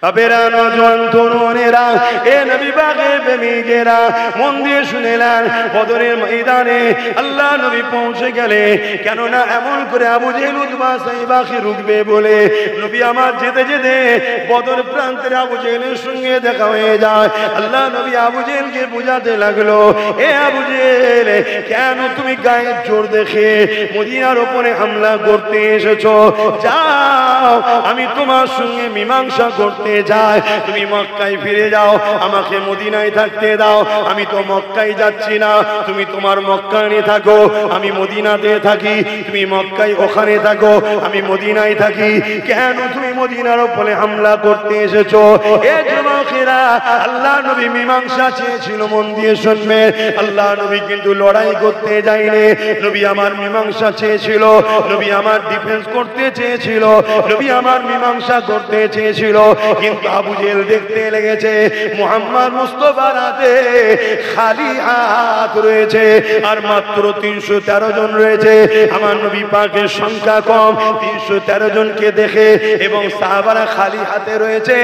বাবেরা, নওজোয়ান তরুণেরা, এ নবী পাকের প্রেমিকেরা, মন দিয়ে শুনেলেন, বদরের ময়দানে আল্লাহ নবী পৌঁছে গেলে, কেননা এমন করে আবু জেহেল উতবা সাইবাকে রুখবে বলে নবী আমার যেতে যেতে বদর প্রান্তের আবু জেহেলের সঙ্গে দেখা হয়ে যায়। আল্লাহ নবী আবু জেহেলকে বোঝাতে লাগলো, এ আবু জেহেল, কেন তুমি গায়ের জোর দেখে মদিনার উপরে হামলা করতে এসেছো? যাও, আমি তোমার সঙ্গে মীমাংসা করতে যাই, তুমি মক্কায় ফিরে যাও, আমাকে মদিনায় থাকতে দাও। আমি তো মক্কায় যাচ্ছি না, তুমি তোমার মক্কায় থাকো, আমি মদিনাতে থাকি। তুমি মক্কায় ওখানে থাকো, আমি মদিনায় থাকি। কেন তুমি মদিনার উপরে হামলা করতে এসেছো? এ যুবকেরা, আল্লাহ নবী মীমাংসা চেয়েছিল, মন দিয়ে শুনবে। আল্লাহ নবী কিন্তু লড়াই করতে যায়নি, নবী আমার মীমাংসা চেয়েছিল, নবী আমার ডিফেন্স করতে চেয়েছিল, নবী আমার মীমাংসা করতে চেয়েছিল। কিন্তু আবু জেহেল দেখতে লেগেছে মুহাম্মদ মুস্তাফার হাতে খালি হাত রয়েছে, আর মাত্র 313 জন রয়েছে। আমার নবী পাকের সংখ্যা কম, 313 জনকে দেখে এবং সাহাবারা খালি হাতে রয়েছে,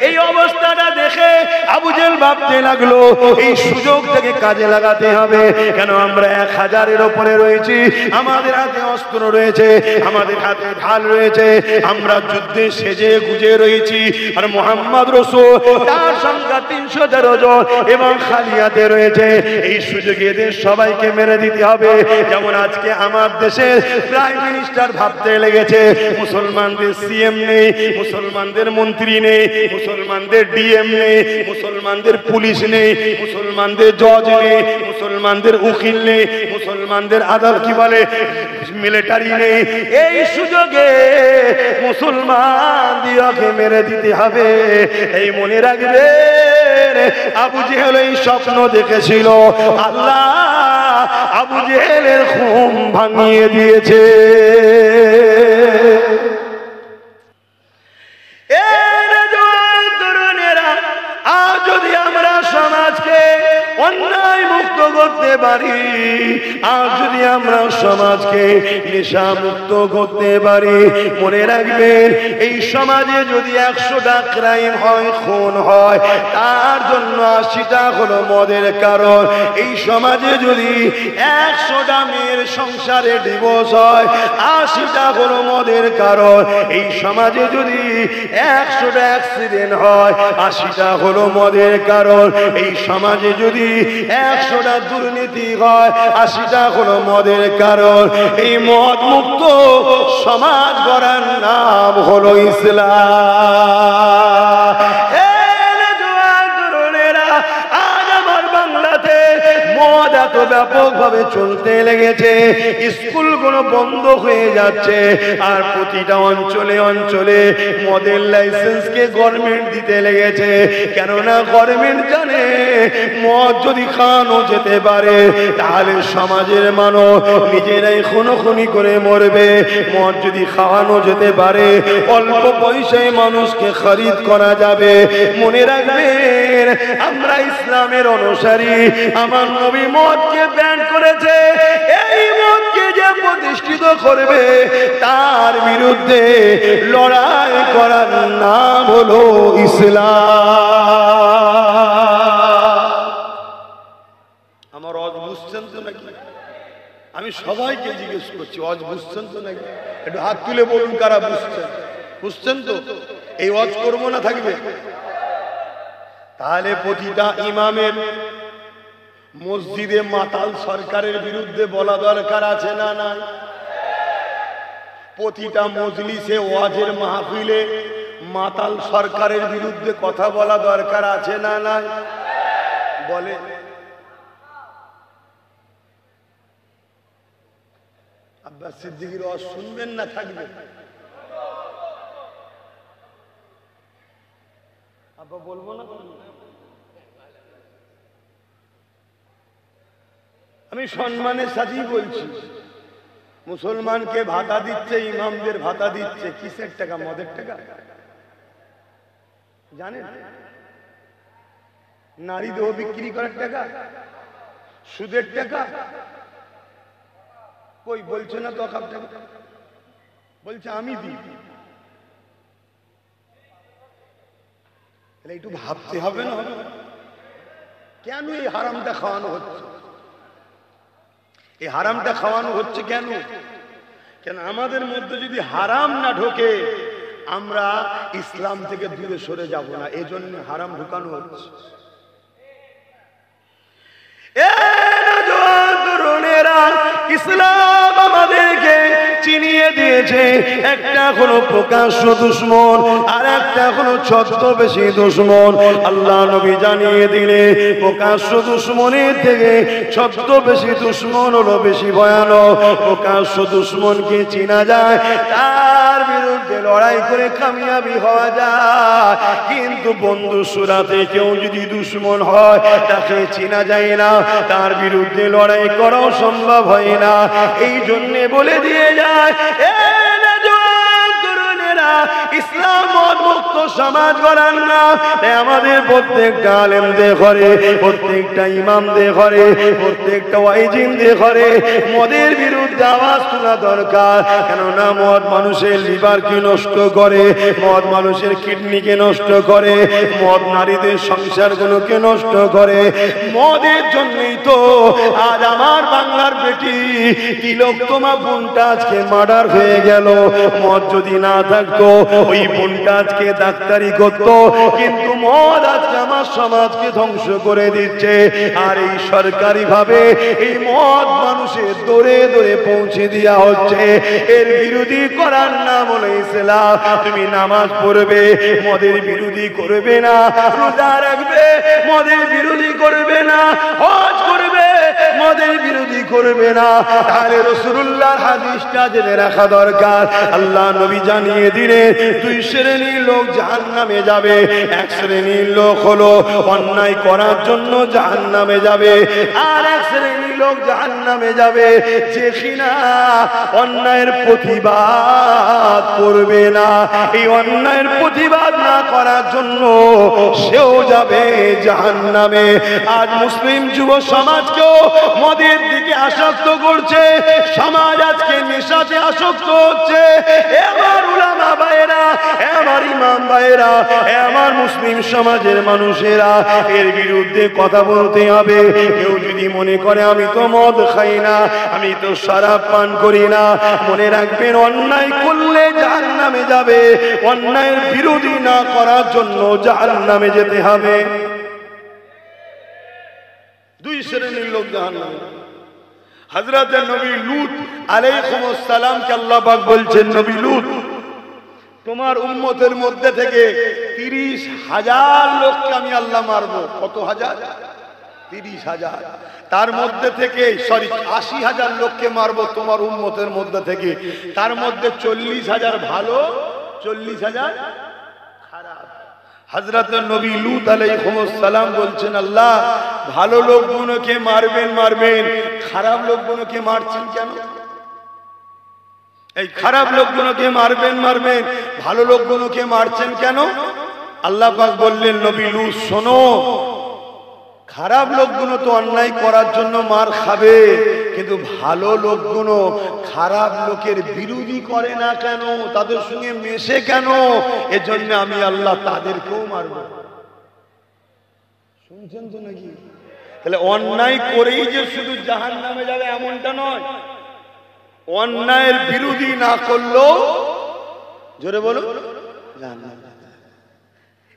এই অবস্থাটা দেখে আবু জেহেল ভাবতে লাগলো, এই সুযোগটাকে কাজে লাগাতে হবে। কেন আমরা 1000-এর উপরে রয়েছি, আমাদের হাতে অস্ত্র রয়েছে, আমাদের হাতে ঢাল রয়েছে, আমরা যুদ্ধে সেজে গুজে রয়েছি, আর মুহাম্মদ রাসূল তার সংখ্যা 313 জন এবং খালি হাতে রয়েছে। এই সুযোগে এদের সবাইকে মেরে দিতে হবে। যেমন আজকে আমার দেশের প্রাইম মিনিস্টার ভাবতে লেগেছে, মুসলমানদের সিএম নেই, মুসলমানদের মন্ত্রী নেই, মুসলমানদের ডিএম নেই, মুসলমানদের পুলিশ নেই, মুসলমানদের জজ নেই, মুসলমানদের উকিল নেই, মুসলমানদের আদালত কি বলে মিলিটারি নেই। এই সুযোগে মুসলমান দিয়াকে মেরে দিতে হবে। এই মনে রাখবে, আবু জেহেল এই স্বপ্ন দেখেছিল, আল্লাহ আবু জেহেলের ঘুম ভাঙিয়ে দিয়েছে। আর যদি আমরা সমাজকে অন্যায় মুক্ত করতে পারি, আর যদি আমরা সমাজকে নেশা মুক্ত করতে পারি, মনে রাখবেন, এই সমাজে যদি 100টা ক্রাইম হয়, খুন হয়, তার জন্য 80টা হলো মদের কারণ। এই সমাজে যদি 100টা মেয়ের সংসারে ডিভোর্স হয়, 80টা হলো মদের কারণ। এই সমাজে যদি 100টা অ্যাক্সিডেন্ট হয়, 80টা হলো মদের কারণ। এই সমাজে যদি 100টা দুর্নীতি হয়, 80টা হলো মদের কারণ। এই মদ মুক্ত সমাজ গড়ার নাম হলো ইসলাম। মদ এত ব্যাপকভাবে চলতে লেগেছে, স্কুলগুলো বন্ধ হয়ে যাচ্ছে, আর প্রতিটা অঞ্চলে অঞ্চলে মদের লাইসেন্সকে গভর্নমেন্ট দিতে লেগেছে। কেননা গভর্নমেন্ট জানে মদ যদি খাওয়ানো যেতে পারে, তাহলে সমাজের মানুষ নিজেরাই খুনোখুনি করে মরবে। মদ যদি খাওয়ানো যেতে পারে, অল্প পয়সায় মানুষকে খরিদ করা যাবে। মনে রাখবেন, আমরা ইসলামের অনুসারী, আমার নবী মদকে ব্যান করেছে। এই মদকে যে প্রতিষ্ঠিত করবে, তার বিরুদ্ধে লড়াই করার নাম হলো ইসলাম। আমার অজ বুঝছেন তো নাকি? আমি সবাইকে জিজ্ঞেস করছি, অজ বুঝছেন তো নাকি? একটু হাত তুলে বলুন কারা বুঝছেন। বুঝছেন তো? এই অজ করবো না থাকবে। তাহলে প্রতিটা ইমামের মসজিদে মাতাল সরকারের বিরুদ্ধে বলা দরকার আছে না নাই? প্রতিটা মজলিসে ওয়াজের মাহফিলে মাতাল সরকারের বিরুদ্ধে কথা বলা দরকার আছে না নাই? বলে আব্বাস সিদ্দিকীর ওয়াজ শুনবেন না থাকবে? আব্বা বলবো না? আমি সম্মানের সাথেই বলছি, মুসলমানকে ভাতা দিচ্ছে, ইমামদের ভাতা দিচ্ছে, কিসের টাকা? মদের টাকা। জানেন? নারী দেহ বিক্রি করার টাকা, সুদের টাকা। কই বলছে না তো? বলছে আমি দিই। একটু ভাবতে হবে না, কেন এই হারামটা খাওয়ানো হচ্ছে? এই হারামটা খাওয়ানো হচ্ছে কেন? কেন আমাদের মধ্যে যদি হারাম না ঢোকে আমরা ইসলাম থেকে দূরে সরে যাব না, এজন্য হারাম ঢুকানো হচ্ছে। ইসলাম আমাদেরকে চিনিয়ে দিয়েছে, একটা হলো প্রকাশ্য দুশ্মন আর একটা হলো ছদ্মবেশী দুশ্মন। আল্লাহ নবী জানিয়ে দিলে প্রকাশ্য দুশ্মনের থেকে ছদ্মবেশী দুশ্মন হলো বেশি ভয়ানক। প্রকাশ্য দুশ্মনকে চিনা যায়, তার বিরুদ্ধে লড়াই করে কামিয়াবি হওয়া যায়, কিন্তু বন্ধু সুরাতে কেউ যদি দুশ্মন হয় তাকে চিনা যায় না, তার বিরুদ্ধে লড়াই করাও সম্ভব হয় না। এই জন্য বলে দিয়ে যায়, ইসলাম মুক্ত সমাজ গড়ার না, আমাদের প্রত্যেকটা আলেমদের ঘরে, প্রত্যেকটা ইমামদের ঘরে, প্রত্যেকটা ওয়াইজিনদের ঘরে মদের বিরুদ্ধে আওয়াজ তোলা দরকার। কেননা মদ মানুষের লিভারকে নষ্ট করে, মদ মানুষের কিডনিকে নষ্ট করে, মদ নারীদের সংসারগুলোকে নষ্ট করে। মদের জন্যই তো আজ আমার বাংলার বেটি তিলোত্তমা বোনটা আজকে মার্ডার হয়ে গেল। মদ যদি না থাকতো ওই বোনটা আজকে ডাক্তারি করতো, কিন্তু মদ আজকে আমার সমাজকে ধ্বংস করে দিচ্ছে। আর এই সরকারি ভাবে এই মদ মানুষের দৌড়ে দৌড়ে পৌঁছে দেওয়া হচ্ছে। এর বিরোধী করার নাম হলো ইসলাম। তুমি নামাজ পড়বে, মদের বিরোধী করবে না, রোজা রাখবে, মদের বিরোধী করবে না, হজ করবে, মদের বিরোধী করবে না। তাহলে রাসূলুল্লাহর হাদিসটা জেনে রাখা দরকার। আল্লাহ নবী জানিয়ে দিলেন দুই শ্রেণীর লোক জাহান্নামে যাবে। এক শ্রেণীর লোক হলো অন্যায় করার জন্য জাহান্নামে যাবে, আর এক শ্রেণীর লোক জাহান্নামে যাবে যে কিনা অন্যায়ের প্রতিবাদ করবে না। এই অন্যায়ের প্রতিবাদ না করার জন্য সেও যাবে জাহান্নামে। আজ মুসলিম যুব সমাজকেও মদের দিকে আসক্ত করছে, সমাজ আজকে নেশাতে আসক্ত হচ্ছে। আমার উলামা ভাইয়েরা, আমার ইমাম ভাইয়েরা, আমার মুসলিম সমাজের মানুষেরা এর বিরুদ্ধে কথা বলতে হবে। কেউ যদি মনে করে আমি তো মদ খাই না, আমি তো শরাব পান করি না, মনে রাখবেন অন্যায় করলে জাহান্নামে যাবে। অন্যায়ের বিরোধী না করার জন্য জাহান্নামে যেতে হবে। দুই শ্রেণীর লোক জাহান্নামে। হযরত নবী লূত আলাইহিস সালামকে আল্লাহ পাক বলছেন, নবী লূত তোমার উম্মতের মধ্যে থেকে 30,000 লোককে আমি আল্লাহ মারবো। কত হাজার? 30,000। তার মধ্যে থেকে 80,000 লোককে মারবো তোমার উম্মতের মধ্যে থেকে। তার মধ্যে 40,000 ভালো, 40,000 খারাপ। হযরত নবী লূত আলাইহিস সালাম বলছেন, আল্লাহ ভালো লোকগুলোকে মারবেন, খারাপ লোকগুলোকে মারছেন কেন? এই খারাপ লোকগুলোকে মারবেন, ভালো লোকগুলোকে মারছেন কেন? আল্লাহ পাক বললেন, নবী লূত শোনো, খারাপ লোকগুলো তো অন্যায় করার জন্য মার খাবে, কিন্তু ভালো লোকগুলো খারাপ লোকের বিরোধী করে না কেন, তাদের সঙ্গে মেশে কেন? এজন্য আমি আল্লাহ তাদেরকেও মারব। শুনছেন তো নাকি? তাহলে অন্যায় করেই যে শুধু জাহান্নামে যাবে এমনটা নয়, অন্যায়ের বিরোধী না করলেও, জোরে বলো,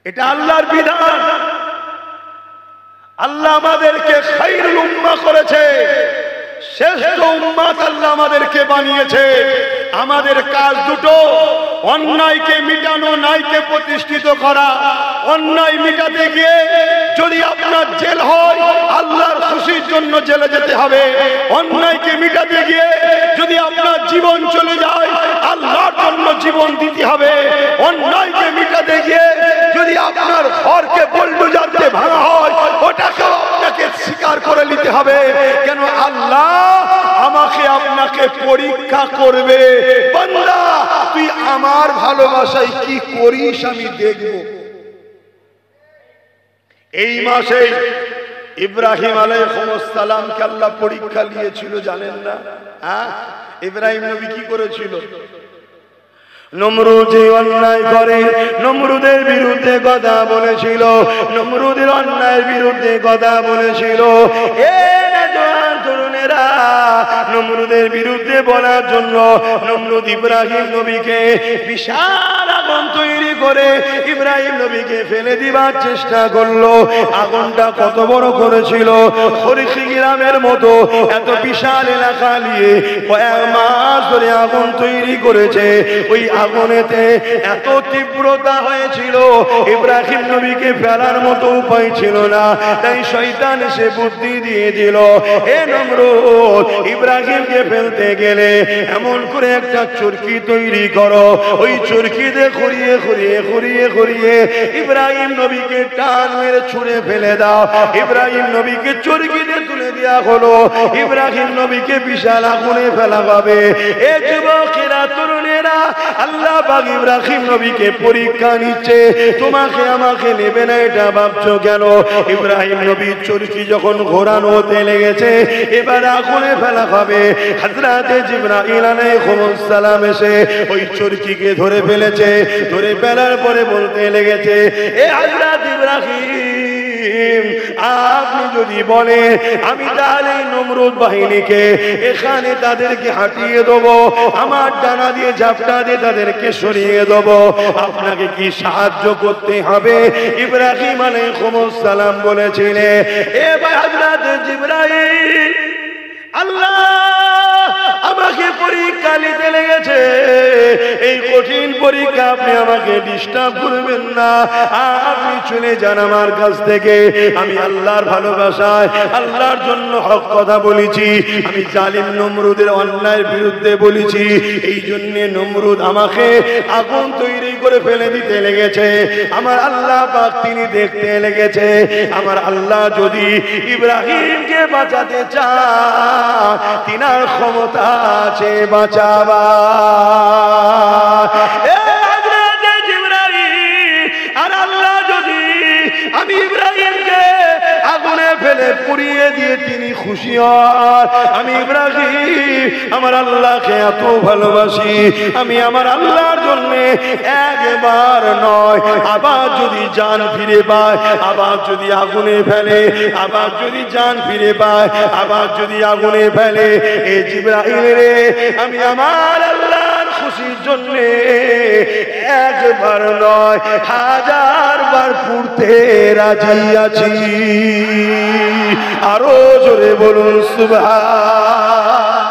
এটা আল্লাহর বিধান। আল্লাহ আমাদেরকে খায়রুল উম্মাহ করেছে, শ্রেষ্ঠ উম্মাত আল্লাহ আমাদেরকে বানিয়েছে। আমাদের কাজ দুটো, অন্যায়কে মিটানো, ন্যায়কে প্রতিষ্ঠিত করা। অন্যায় মিটাতে গিয়ে যদি আপনার জেল হয়, আল্লাহর খুশির জন্য জেলে যেতে হবে। অন্যায়কে মিটাতে গিয়ে যদি আপনার জীবন চলে যায়, আল্লাহর জন্য জীবন দিতে হবে। অন্যায়কে মিটাতে গিয়ে যদি আপনার ঘরকে বুলডোজার দিয়ে ভাঙা হয়, ওটাকে আপনাকে স্বীকার করে নিতে হবে। কেন? আল্লাহ আমাকে আপনাকে পরীক্ষা করবে। বান্দা তুই আমার ভালোবাসায় কি করিস আমি দেখব। এই মাসে ইব্রাহিম আলাইহিস সালামকে আল্লাহ পরীক্ষা নিয়েছিল, জানেন না? ইব্রাহিম নবী কি করেছিল? নমরুদ যে অন্যায় করে, নমরুদের বিরুদ্ধে কথা বলেছিল, নমরুদের অন্যায়ের বিরুদ্ধে কথা বলেছিল। তরুণেরা, নমরুদের বিরুদ্ধে বলার জন্য নমরুদ ইব্রাহিম নবীকে বিশাল আগুন তৈরি করে ইব্রাহিম নবীকে ফেলে দিবার চেষ্টা করলো। আগুনটা কত বড় করেছিল, খরিকি গ্রামের মতো এত বিশাল এলাকা নিয়ে কয়েক মাস ধরে আগুন তৈরি করেছে। ওই আগুনেতে এত তীব্রতা হয়েছিল, ইব্রাহিম নবীকে ফেলার মতো উপায় ছিল না। তাই শয়তান এসে বুদ্ধি দিয়ে দিল, এ নমরুদ, ইব্রাহিমকে ফেলতে গেলে এমন করে একটা চরকি তৈরি করো, ওই চরকিতে খুঁড়িয়ে খুঁড়িয়ে খুঁড়িয়ে খুঁড়িয়ে ইব্রাহিম নবীকে টান মেরে ছুঁড়ে ফেলে দাও। ইব্রাহিম নবীকে চরকিতে তুলে দেওয়া হলো, ইব্রাহিম নবীকে বিশাল আগুনে ফেলা হবে। এ যুবকেরা, তরুণেরা, আল্লাহ পাক ইব্রাহিম নবীকে পরীক্ষা নিচ্ছে। তোমাকে আমাকে নেবে না এটা ভাবছো কেন? ইব্রাহিম নবীর চরকি যখন ঘোরানো হতে লেগেছে, এবার আগুনে ফেলা হবে। হযরতে জিবরাইল আলাইহিস সালাম এসে ওই চরকিকে ধরে ফেলেছে। ধরে ফেলার পরে বলতে লেগেছে, এ হযরত ইব্রাহিম, আপনি যদি বলেন আমি তাহলে নমরুদ বাহিনীকে এখানে তাদেরকে হাঁটিয়ে দেবো, আমার ডানা দিয়ে ঝাপটা দিয়ে তাদেরকে সরিয়ে দেবো, আপনাকে কি সাহায্য করতে হবে? ইব্রাহিম আলাইহিস সালাম বলেছিলেন, এ ভাই হযরত জিবরাইল, আল্লাহ আমাকে পরীক্ষা নিতে লেগেছে। এই কঠিন পরীক্ষা আপনি আমাকে ডিস্টার্ব করবেন না, আপনি চলে যান আমার কাছ থেকে। আমি আল্লাহর ভালোবাসায়, আল্লাহর জন্য হক কথা বলেছি। আমি জালিম নমরুদের অন্যায়ের বিরুদ্ধে বলেছি, এই জন্য নমরুদ আমাকে আগুন তৈরি করে ফেলে দিতে লেগেছে। আমার আল্লাহ পাক তিনি দেখতে লেগেছে, আমার আল্লাহ যদি ইব্রাহিমকে বাঁচাতে চান, তিনার ক্ষমতা আছে বাঁচাবা। আর আল্লাহ যদি আমি ইব্রাহিমকে আগুনে ফেলে পুড়িয়ে দিয়ে তিনি খুশি হন, আমি ইব্রাহিম আমার আল্লাহকে এত ভালোবাসি, আমি আমার আল্লাহর জন্য একবার নয় আবার যদি জান ফিরে পায়, আবার যদি আগুনে ফেলে, আবার যদি জান ফিরে পায়, আবার যদি আগুনে ফেলে, এ জিবরাইল রে, আমি আমার আল্লাহর খুশির জন্য একবার নয় 1000 বার পুড়তে রাজি আছি। আরো জোরে বলুন সুবহান।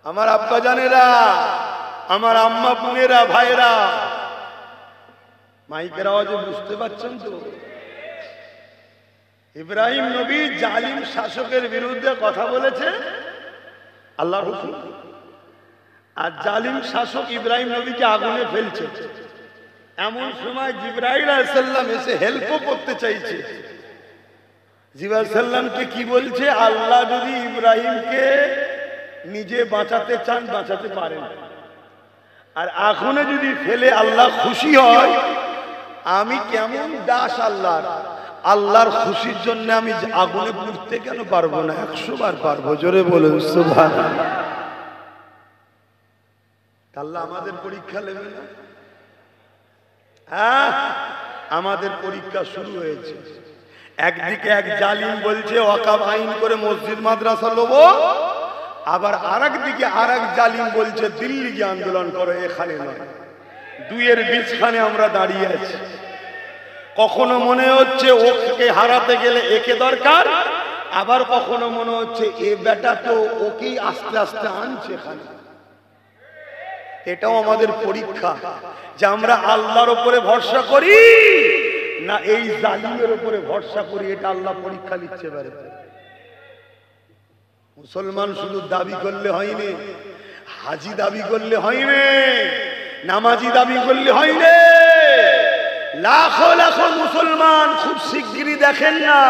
আমার আব্বা জানেরা, আমার আম্মা বোনেরা, ভাইরা, মাইকের আওয়াজে বুঝতে পারছেন তো? ইব্রাহিম নবী জালিম শাসকের বিরুদ্ধে কথা বলেছে আল্লাহর হুকুম, আর জালিম শাসক ইব্রাহিম নবীকে আগুনে ফেলছে। এমন সময় জিবরাইল আলাইহিস সালাম এসে হেল্পও করতে চাইছে। জিবরাইল সাল্লামকে কি বলছে? আল্লাহ যদি ইব্রাহিমকে নিজে বাঁচাতে চান বাঁচাতে পারেন, আর আগুনে যদি ফেলে আল্লাহ খুশি হয়, আমি কেমন দাস আল্লাহর, আল্লাহর খুশির জন্য আমি আগুনে পুড়তে কেন পারবো না? 100 বার পারবো। জোরে বলুন সুবহানাল্লাহ। আল্লাহ আমাদের পরীক্ষা নেবে না? হ্যাঁ, আমাদের পরীক্ষা শুরু হয়েছে। একদিকে এক জালিম বলছে ওয়াকফ আইন করে মসজিদ মাদ্রাসা লবো, আবার আরেকদিকে আরেক জালিম বলছে দিল্লি গিয়ে আন্দোলন করো, এখানে নয়। দুইয়ের বীজখানে আমরা দাঁড়িয়ে আছি। কখনো মনে হচ্ছে ওকে হারাতে গেলে একে দরকার, আবার কখনো মনে হচ্ছে এ বেটা তো ওকেই আস্তে আস্তে আনছে এখানে। এটাও আমাদের পরীক্ষা যে আমরা আল্লাহর উপরে ভরসা করি না এই জালিমের উপরে ভরসা করি। এটা আল্লাহ পরীক্ষা নিচ্ছে। পারে মুসলমান শুধু দাবি করলে হয়নি, হাজি দাবি করলে হয়নি, নামাজি দাবি করলে হয়নি। লাখো লাখো মুসলমান খুব শিগগিরই দেখেন না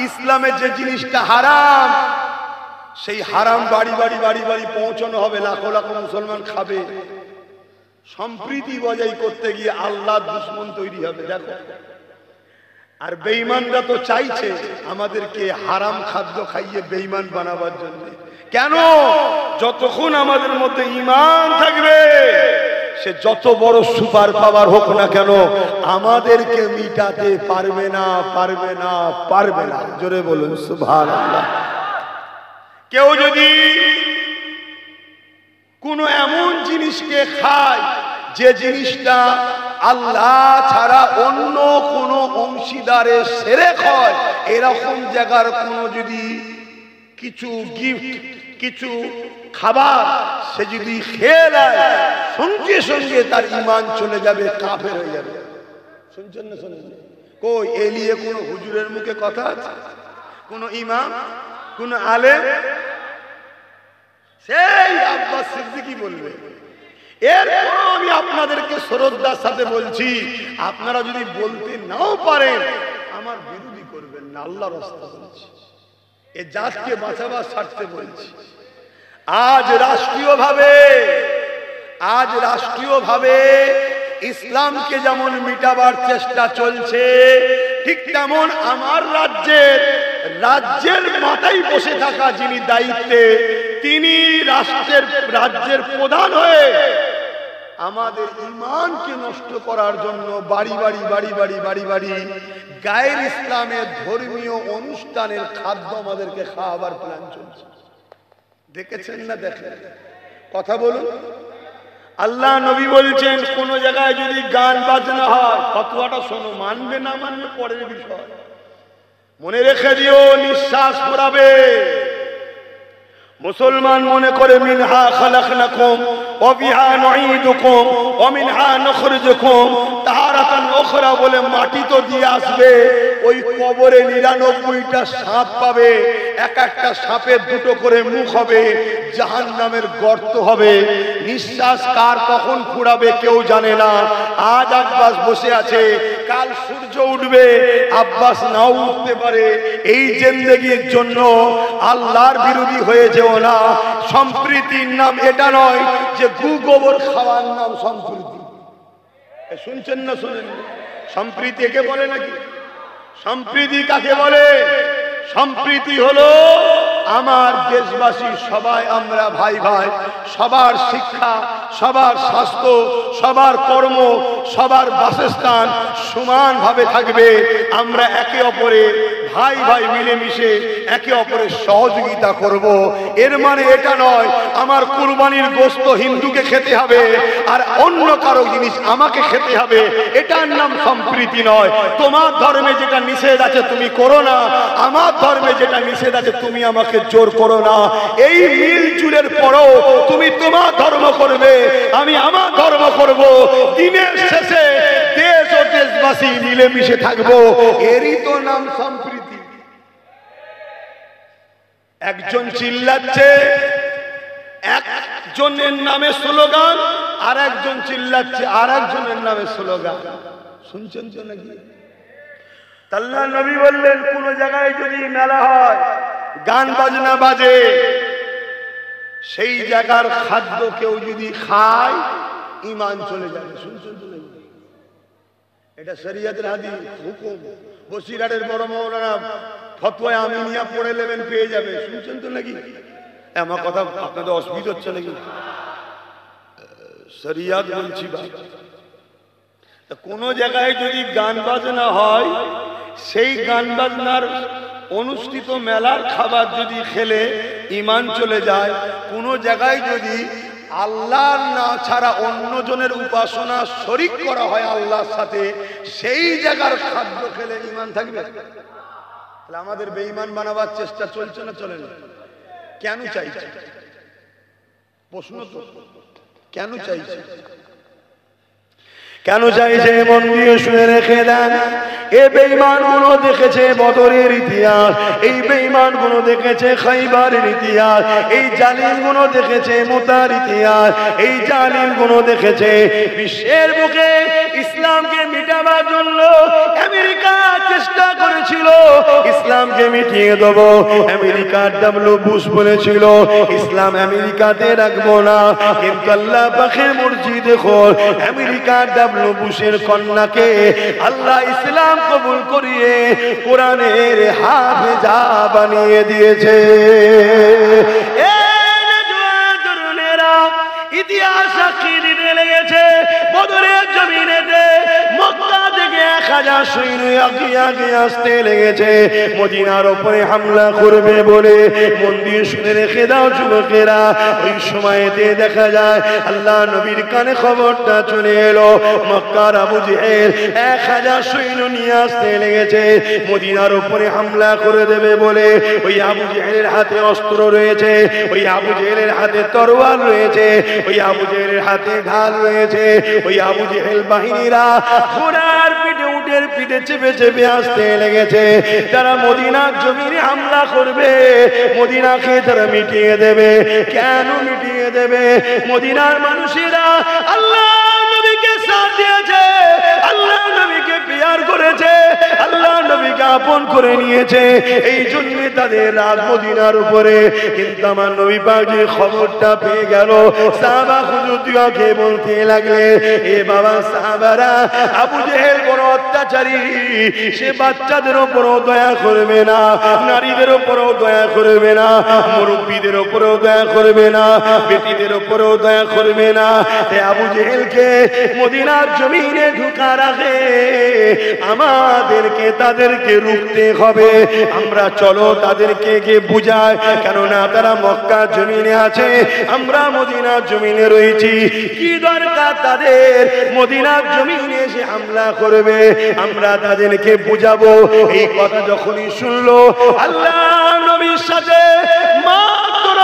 ইসলামে যে জিনিসটা হারাম, সেই হারাম বাড়ি বাড়ি বাড়ি বাড়ি পৌঁছানো হবে, লাখো লাখো মুসলমান খাবে। সম্প্রীতি বজায় করতে গিয়ে আল্লাহর দুশমন তৈরি হবে। দেখো আর বেঈমানরা তো চাইছে আমাদেরকে হারাম খাদ্য খাইয়ে বেঈমান বানাবার জন্য। কেন? যতক্ষণ আমাদের মধ্যে ঈমান থাকবে, সে যত বড় সুপার পাওয়ার হোক না কেন আমাদেরকে মিটাতে পারবে না, পারবে না, পারবে না। জোরে বলুন সুবহানাল্লাহ। কেউ যদি কোনো এমন জিনিসকে খায় যে জিনিসটা আল্লাহ ছাড়া অন্য কোনো অংশীদারে শিরক হয়, এরকম জায়গার কোনো যদি কিছু গিফট, কিছু খাবার সে যদি খেয়ে নেয়, সঙ্গে সঙ্গে তার ঈমান চলে যাবে, কাফের হয়ে যাবে। শুনছেন না? শুনছেন? কই এলিয়ে কোনো হুজুরের মুখে কথা আছে? কোনো ইমাম, কোনো আলেম? সেই আব্বাস সিদ্দিকী বলবে। এরপর আমি আপনাদেরকে শ্রদ্ধার সাথে বলছি, আপনারা যদি বলতে নাও পারেন আমার বিরোধী করবেন না, আল্লাহর রাস্তা বলছি, এ জাতকে বাঁচাবার স্বার্থে বলছি। আজ রাষ্ট্রীয়ভাবে ইসলামকে যেমন মিটাবার চেষ্টা চলছে, ঠিক তেমন আমার রাজ্যের মাথায় বসে থাকা যিনি দায়িত্বে, তিনি রাজ্যের প্রধান হয়ে আমাদের ঈমানকে নষ্ট করার জন্য বাড়ি বাড়ি গায়ের ইসলামের ধর্মীয় অনুষ্ঠানের খাদ্য আমাদেরকে খাওয়াবার প্ল্যান চলছে। দেখেছেন না? দেখেন, কথা বলুন। আল্লাহ নবী বলছেন কোন জায়গায় যদি গান বাজনা হয়, ফতোয়াটা শোনো, মানবে না মানবে পরের বিষয়, মনে রেখে দিও, নিঃশ্বাস পড়াবে। মুসলমান মনে করে মিনহা খালাকনাকুম ওয়া বিহা নুঈদুকুম ওয়া মিনহা নুখরিজুকুম তাহারাতান উখরা বলে মাটি তো দিয়ে আসবে, ওই কবরে 99টা সাপ পাবে, এক একটা সাপের দুটো করে মুখ হবে, জাহান্নামের গর্ত হবে, নিঃশ্বাস কার কখন ফুরাবে কেউ জানে না। আজ আব্বাস বসে আছে, কাল সূর্য উঠবে, আব্বাস নাও উঠতে পারে। এই জিন্দেগির জন্য আল্লাহর বিরোধী হয়ে যেও না। সম্প্রীতির নাম এটা নয় যে গু গোবর খাওয়ার নাম সম্প্রীতি। শুনছেন না? শুনেন? সম্প্রীতি একে বলে নাকি? সম্প্রীতি কাকে বলে? সম্প্রীতি হলো আমার দেশবাসী সবাই আমরা ভাই ভাই, সবার শিক্ষা, সবার স্বাস্থ্য, সবার কর্ম, সবার বাসস্থান সমানভাবে থাকবে। আমরা একে অপরে ভাই ভাই মিলেমিশে একে অপরের সহযোগিতা করব। এর মানে এটা নয় আমার কুরবানির গোশত হিন্দুকে খেতে হবে আর অন্য কারো জিনিস আমাকে খেতে হবে, এটার নাম সম্প্রীতি নয়। তোমার ধর্মে যেটা নিষেধ আছে তুমি করো না, আমার ধর্মে যেটা নিষেধ আছে তুমি আমাকে জোর করো না। এই মিলজুলের পরও তুমি তোমার ধর্ম করবে, আমি আমার ধর্ম করব, দিনের শেষে দেশ ও দেশবাসী মিলেমিশে থাকবো, এরই তো নাম সম্প্রীতি। একজন চিল্লাচ্ছে, একজনের নামে স্লোগান, আর একজন চিল্লাচ্ছে আর একজনের নামে স্লোগান। শুনছেন তো নাকি? আল্লাহ নবী বললেন কোন জায়গায় যদি মেলা হয়, গান বাজনা বাজে, সেই জায়গার খাদ্য কেউ যদি খায় ঈমান চলে যাবে। শুনছেন তো নাকি? এটা শরীয়তের হাদিস, হুকুম। বসিরহাটের বড় মৌলানা ফতোয়া আমিনিয়া পড়ে নেবেন, পেয়ে যাবে। শুনছেন তো নাকি? আমার কথা আপনাদের অসুবিধা হচ্ছে নাকি? শরীয়ত বলছি। কোন জায়গায় যদি গান বাজনা হয়, সেই গান বাজনার অনুষ্ঠিত মেলার খাবার যদি খেলে ঈমান চলে যায়। কোন জায়গায় যদি আল্লাহর না ছাড়া অন্যজনের উপাসনা শরীক করা হয় আল্লাহর সাথে, সেই জায়গার খাদ্য খেলে ঈমান থাকবে? তাহলে আমাদের বেঈমান বানাবার চেষ্টা চলছে না চলে না? কেন চাইছে? প্রশ্ন তো, কেন চাইছে? কেন চাইছে? মন দিয়ে শুনে রেখে দেন। এই বেঈমানগুলো দেখেছে বদরের ইতিহাস, এই বেঈমানগুলো দেখেছে খাইবারের ইতিহাস, এই জালিমগুলো দেখেছে মুতার ইতিহাস, এই জালিমগুলো দেখেছে বিশ্বের বুকে ইসলামকে মিটাবার জন্য আমেরিকা চেষ্টা করেছিল ইসলামকে মিটিয়ে দেব। আমেরিকার ডব্লিউ বুশ বলেছিল ইসলাম আমেরিকাতে রাখবো না, কিন্তু আল্লাহ পাকের মর্জি দেখো আমেরিকার ডাবলু বুশের কন্যাকে আল্লাহ ইসলাম কবুল করিয়ে কোরআনের হাফেজা বানিয়ে দিয়েছে। ইতিহাস সাক্ষী দিতে লেগেছে বদরের জমিনেতে মক্কা থেকে 1000 সৈন্য আগে আসতে লেগেছে মদিনার উপরে হামলা করবে বলে। মন্দির শুনে রেখে দাও যুবকেরা, ওই সময়তে দেখা যায় আল্লাহ নবীর কানে খবরটা চলে এলো মক্কার আবু জেহেল 1000 সৈন্য নিয়ে আসতে লেগেছে মদিনার উপরে হামলা করে দেবে বলে। ওই আবু জেহেলের হাতে অস্ত্র রয়েছে, ওই আবু জেহেলের হাতে তরোয়াল রয়েছে, ওই আবু জেহেলের হাতে ঢাল রয়েছে। ওই আবু জেহেল বাহিনীরা ঘোড়ার পিঠে উটের পিঠে চেপে চেপে আসতে লেগেছে। তারা মদিনার জমিনে হামলা করবে, মদিনাকে তারা মিটিয়ে দেবে। কেন মিটিয়ে দেবে? মদিনার মানুষেরা আল্লাহ নবীকে সাথ দিয়েছে, আল্লাহ নবীকে প্যার করেছে, আল্লাহ নবীকে আপন করে নিয়েছে, এই জন্য তাদের রাগ মদিনার উপরে। কিন্তু আমার নবী পাক যে খবরটা পেয়ে গেল, সাহাবা হুজুরকে বলতে লাগলে, এ বাবা সাহাবারা, আবু জেহেল বড় অত্যাচারী, সে বাচ্চাদের উপরও দয়া করবে না, নারীদের উপরও দয়া করবে না, মুরব্বীদের উপরও দয়া করবে না, বেটিদের উপরও দয়া করবে না। এ আবু জেহেলকে মদিনার জমিনে ঢুকা রাখে, আমাদেরকে তাদেরকে রুখতে হবে। আমরা চলো তাদেরকে গিয়ে বুঝাই, কেননা তারা মক্কা জমিনে আছে, আমরা মদিনার জমিনে রয়েছি। কি দরকার তাদের মদিনার জমিনে এসে হামলা করবে? আমরা তাদেরকে বুঝাবো। এই কথা যখনই শুনলো আল্লাহ নবীর সাথে মাত্র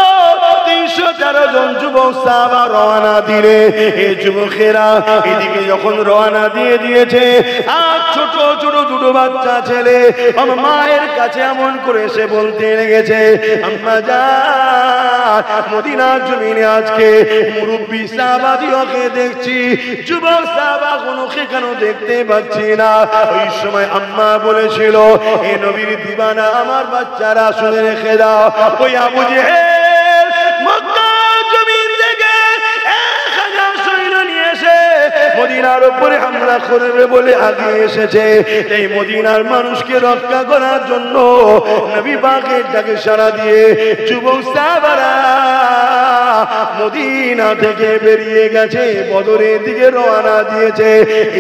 313 জন যুবক সাহাবা রওনা দিলে। এই যুবকেরা এদিকে যখন রওনা দিয়ে দিয়েছে, আর ছোট ছোট দুটো বাচ্চা ছেলে আমার মায়ের কাছে এমন করে সে বলতে লেগেছে, আম্মা জান, মদিনার জমিনে আজকে মুরব্বী সাহাবাদিওকে দেখছি, যুবক সাহাবা কোনোকে কেন দেখতে পাচ্ছি না। ওই সময় আম্মা বলেছিল, এ নবীর দিবানা আমার বাচ্চারা শুনে রেখে দাও, ওই আবু জেহেল মক্কা জমিন থেকে 1000 সৈন্য নিয়ে এসে মদিনার উপরে হামলা করবে বলে আগে এসেছে। এই মদিনার মানুষকে রক্ষা করার জন্য নবী পাকের ডাকে সাড়া দিয়ে যুবক সাহাবারা মদিনা থেকে বেরিয়ে গেছে, বদরের দিকে রওনা দিয়েছে।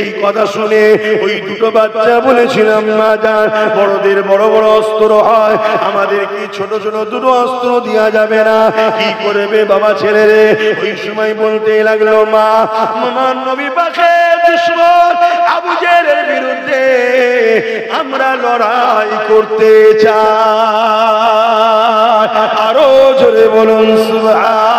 এই কথা শুনে ওই দুটো বাচ্চা বলেছিলাম, মা জান, বড়দের বড় বড় অস্ত্র হয়, আমাদের কি ছোট ছোট দুটো অস্ত্র দেওয়া যাবে না? কি করবে বাবা ছেলেরে? ওই সময় বলতে লাগলো, মা, আমার নবী পাকের দুশমন আবু জেহেলের বিরুদ্ধে আমরা লড়াই করতে চাই। আরো জোরে বলুন সুবহান।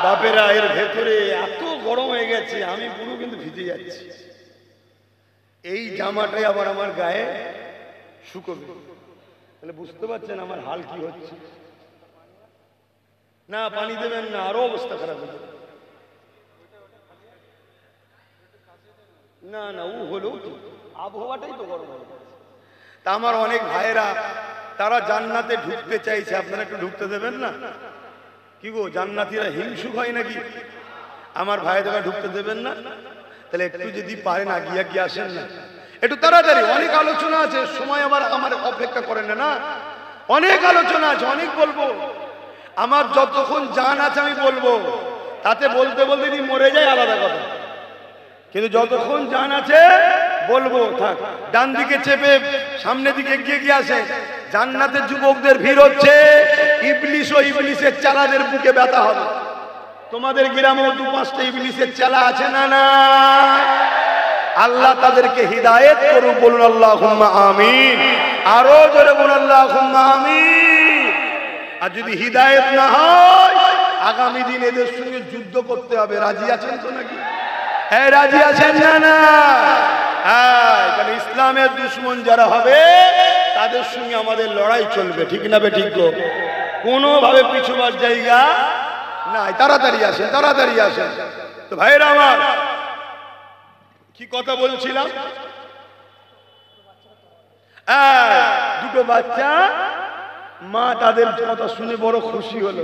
বাপেরা, এর ভেতরে এত গরম হয়ে গেছে, আমি পুরো কিন্তু ভিজে যাচ্ছি। এই জামাটাই আবার আমার গায়ে শুকোবে, তাহলে বুঝতে পারছেন আমার হাল কি হচ্ছে। না পানি দেবেন না, আরো অবস্থা খারাপ হয়ে যাবে। না না, ও হলো আবহাওয়াটাই তো গরম হয়ে গেছে। তা আমার অনেক ভাইয়েরা তারা জান্নাতে ঢুকতে চাইছে, আপনারা একটু ঢুকতে দেবেন না? কি গো, জান্নাতীরা হিংসুক হয় নাকি? আমার ভাইদেরা ঢুকতে দেবেন না? তাহলে একটু যদি পারেন আগিয়ে গিয়ে আসেন না, একটু তাড়াতাড়ি। অনেক আলোচনা আছে, সময় আবার আমার অপেক্ষা করেন না। অনেক আলোচনা আছে, অনেক বলবো। আমার যতক্ষণ জান আছে আমি বলবো, তাতে বলতে বলতে যদি মরে যায় আলাদা কথা, কিন্তু যতক্ষণ জান আছে বলবো। থাক, ডান দিকে চেপে সামনে দিকে এগিয়ে গিয়ে আসে। জান্নাতের যুবকদের ভিড় হচ্ছে, ইবলিস ও ইবলিসের চালাদের বুকে ব্যথা হবে। তোমাদের গ্রামেও 2-5টা ইবলিসের চালা আছে না? না, আল্লাহ তাদেরকে হিদায়েত করুক, বলুন আল্লাহুম্মা আমিন। আরো জোরে বলুন আল্লাহুম্মা আমিন। আর যদি হিদায়েত না হয়, আগামী দিন এদের সঙ্গে যুদ্ধ করতে হবে। রাজি আছেন তো নাকি? হ্যাঁ, রাজি আছেন না? না, হ্যাঁ, কারণ ইসলামের দুশমন যারা হবে তাদের সঙ্গে আমাদের লড়াই চলবে, ঠিক না বে ঠিক? কোনোভাবে পিছুবার জায়গা নাই। তাড়াতাড়ি আসেন, তাড়াতাড়ি আসেন। তো ভাইরা আমার, কি কথা বলছিলাম? দুটো বাচ্চা, মা তাদের কথা শুনে বড় খুশি হলো।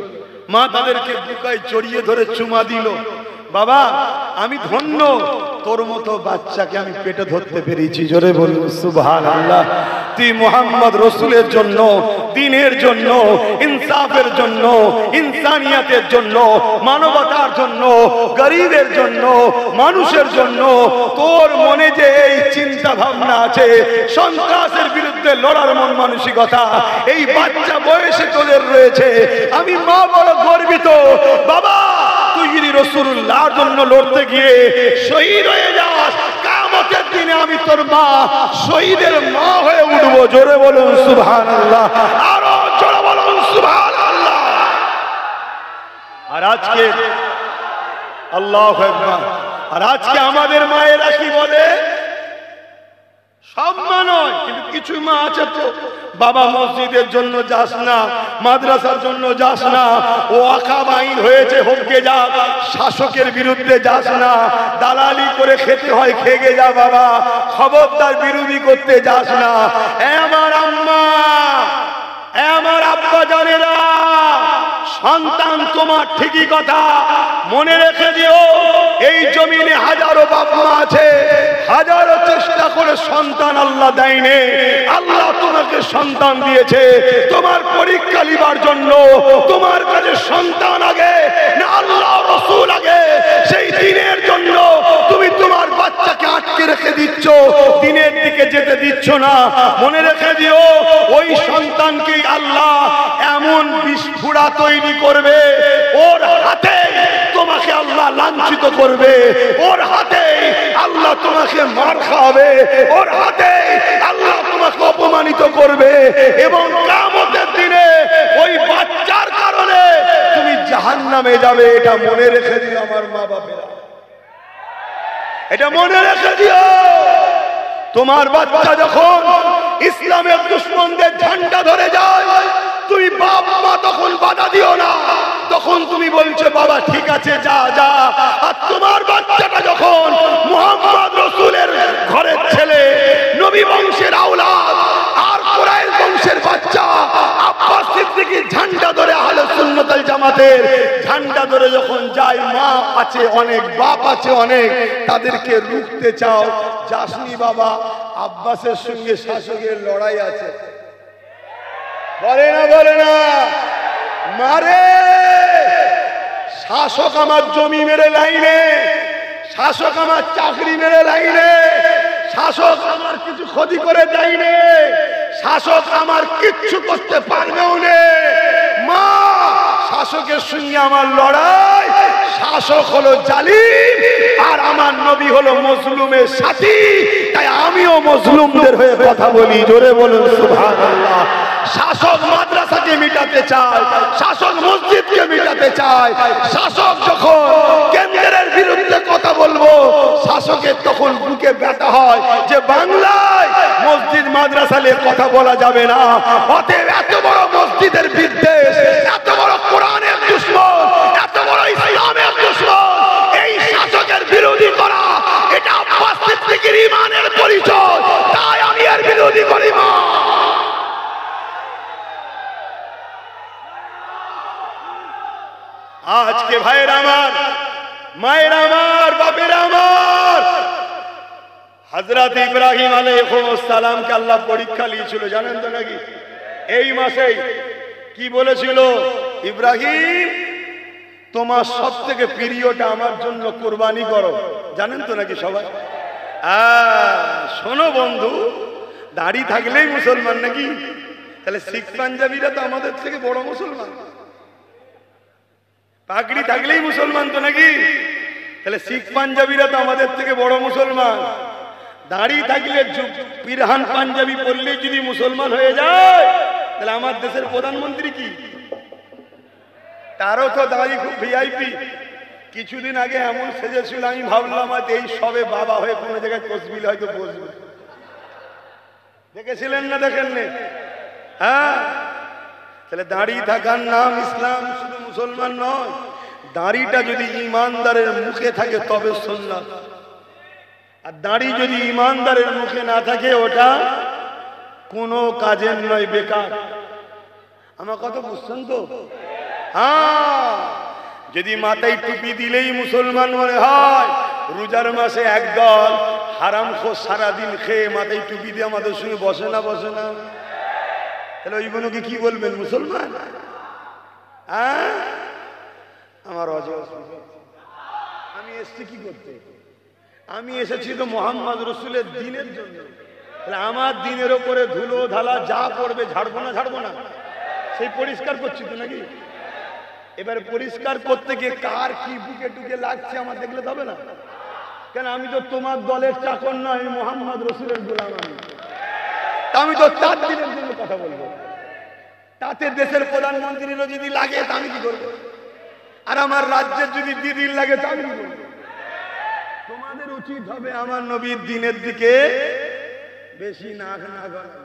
মা তাদেরকে বুকায় জড়িয়ে ধরে চুমা দিল। বাবা আমি ধন্য, তোর মতো বাচ্চাকে আমি পেটে ধরতে পেরেছি। জোরে বলুন সুবহানাল্লাহ। তুই মুহাম্মদ রাসূলের জন্য, দ্বীনের জন্য, ইনসাফের জন্য, ইনসানিয়াতের জন্য, মানবতার জন্য, গরীবের জন্য, মানুষের জন্য তোর মনে যে এই চিন্তা ভাবনা আছে, সন্ত্রাসের বিরুদ্ধে লড়ার মন মানসিকতা এই বাচ্চা বয়সে তোদের রয়েছে, আমি মা বড় গর্বিত। বাবা তুই যদি রাসূলুল্লাহর জন্য লড়তে গিয়ে শহীদ হয়ে যাস, কিয়ামতের দিনে আমি তোর মা শহীদের মা হয়ে উঠব। জোরে বলুন সুবহানাল্লাহ, আরো জোরে বলুন সুবহানাল্লাহ। আর আজকে আল্লাহু আকবার, আর আজকে আমাদের মায়েরা কি বলে? সব মা নয়, কিন্তু কিছু মা আছে তো, বাবা মসজিদের জন্য যাস না, মাদ্রাসার জন্য যাস না, ও আকাম আইন হয়েছে হোককে যা, শাসকের বিরুদ্ধে যাস না, দালালি করে খেতে হয় খেগে যা বাবা, খবরদার বিরোধী করতে যাস না। আমার আম্মা, আমার আব্বা জানেরা, সন্তান তোমার ঠিকই কথা, মনে রেখে দিও এই জমিনে হাজারো বাপ মা আছে, হাজারো চেষ্টা করে সন্তান আল্লাহ দেয়নি। আল্লাহ তোমাকে সন্তান দিয়েছে তোমার পরীক্ষা নিবার জন্য। তোমার কাছে সন্তান আগে না আল্লাহ রাসূল আগে? সেই দিনের জন্য তুমি তোমার বাচ্চাকে আটকে রেখে দিচ্ছ, দিনের দিকে যেতে দিচ্ছ না। মনে রেখে দিও ওই সন্তানকে আল্লাহ এমন বিস্ফোরা তৈরি করবে, ওর হাতে তোমাকে আল্লাহ লাঞ্ছিত করবে, ওর হাতে আল্লাহ তোমাকে মার খাওয়াবে, ওর হাতে আল্লাহ তোমাকে অপমানিত করবে, এবং কিয়ামতের দিনে ওই বাচ্চার কারণে তুমি জাহান্নামে যাবে। এটা মনে রেখে দিও আমার মা বাবারা, এটা মনে রেখে দিও। তোমার বাচ্চা যখন ইসলামের দুশমনদের ঝান্ডা ধরে যায়, তুমি বাপ মা তখন বাধা দিও না, তখন তুমি বলছো বাবা ঠিক আছে যা যা। আর তোমার বাচ্চাটা যখন মুহাম্মদ রাসূলের ঘরের ছেলে, নবী বংশের আওলাদ, আর কুরাইশ বংশের বাচ্চা, আব্বাস সিদ্দিকীর ঝান্ডা ধরে আহলে সুন্নাত ওয়াল জামাতের ঝান্ডা ধরে যখন যায়, মা আছে অনেক, বাপ আছে অনেক, তাদেরকে রুখতে চাও, যাসনি বাবা। আব্বাসের সঙ্গে শাসকের লড়াই আছে, বলে না বলে না, মারে। শাসক আমার জমি মেরে লাইনে, শাসক আমার চাকরি মেরে লাইনে, শাসক আমার কিছু ক্ষতি করে দেয়নি, শাসক আমার কিচ্ছু করতে পারবেও না। মা, শাসকের সঙ্গে আমার লড়াই, শাসক হলো জালিম আর আমার নবী হলো মজলুমের সাথী, তাই আমিও মজলুমদের হয়ে কথা বলি। জোরে বলুন সুবহানাল্লাহ। শাসক মাদ্রাসাকে মিটাতে চায়, শাসক মসজিদকে মিটাতে চায়, শাসক যখন কেন্দ্রের বিরুদ্ধে কথা বলবো, শাসকের তখন বুকে ব্যথা হয় যে বাংলায় মসজিদ মাদ্রাসা নিয়ে কথা বলা যাবে না। অতএব এত বড় মসজিদের বিদ্বেষ, এত বড় কোরআনের দুশমন, এত বড় ইসলামের দুশমন, এই শাসকের বিরোধী করা, এটা আব্বাস সিদ্দিকীর ঈমানের পরিচয়, তাই আমি এর বিরোধী করি। মা, আজকে ভাইয়ের আমার, মায়ের আমার, বাপের আমার, হযরত ইব্রাহিম আলাইহিস সালামকে আল্লাহ পরীক্ষা নিয়েছিল, জানেন তো নাকি? এই মাসেই কি বলেছিল? ইব্রাহিম তোমার সবথেকে প্রিয়টা আমার জন্য কুরবানি করো, জানেন তো নাকি সবাই? শোনো বন্ধু, দাড়ি থাকলেই মুসলমান নাকি? তাহলে শিখ পাঞ্জাবিরা তো আমাদের থেকে বড় মুসলমান। পাগড়ি থাকলেই মুসলমান তো নাকি? তাহলে শিখ পাঞ্জাবিরা তো আমাদের থেকে বড় মুসলমান। দাড়ি থাকলে পিরহান পাঞ্জাবি পরলে যদি মুসলমান হয়ে যায়, তাহলে আমার দেশের প্রধানমন্ত্রী কি? তারও তো দাড়ি খুব ভিআইপি। কিছুদিন আগে এমন সেজেছিল, আমি ভাবলাম এই সবে বাবা হয়ে কোনো জায়গায় তসবিল হয়তো বসবে। দেখেছিলেন না? দেখেননি? হ্যাঁ, তাহলে দাড়ি থাকার নাম ইসলাম, শুধু মুসলমান নয়। দাড়িটা যদি ইমানদারের মুখে থাকে তবে সুন্নাত, আর দাড়ি যদি ইমানদারের মুখে না থাকে ওটা কোনো কাজের নয়, বেকার। আমার কথা বুঝছেন তো? হ্যাঁ, যদি মাথায় টুপি দিলেই মুসলমান মনে হয়, রোজার মাসে একদল হারামখোর সারাদিন খেয়ে মাথায় টুপি দিয়ে আমাদের সঙ্গে বসে না, বসে না, তাহলে ওইগুলোকে কি বলবেন? মুসলমান? হ্যাঁ, আমার আমি এসছি কি করতে? আমি এসেছি তো মোহাম্মদ রসুলের দিনের জন্য। আমার দিনের ওপরে ধুলো ধালা যা পড়বে ঝাড়বো না, ঝাড়বো না, সেই পরিষ্কার করছি তো নাকি? এবারে পরিষ্কার করতে গিয়ে কার কি বুকে টুকে লাগছে আমার দেখলে হবে না কেন? আমি তো তোমার দলের চাকর নয়, মোহাম্মদ রসুলের গোলাম। আমি তো তার দিনের জন্য কথা বলবো। তাতে দেশের প্রধানমন্ত্রীরও যদি লাগে তা আমি কি করবো? আর আমার রাজ্যের যদি দিদির লাগে তা আমি কি করবো? তোমাদের উচিত হবে আমার নবীর দিনের দিকে বেশি নাক না গলানো।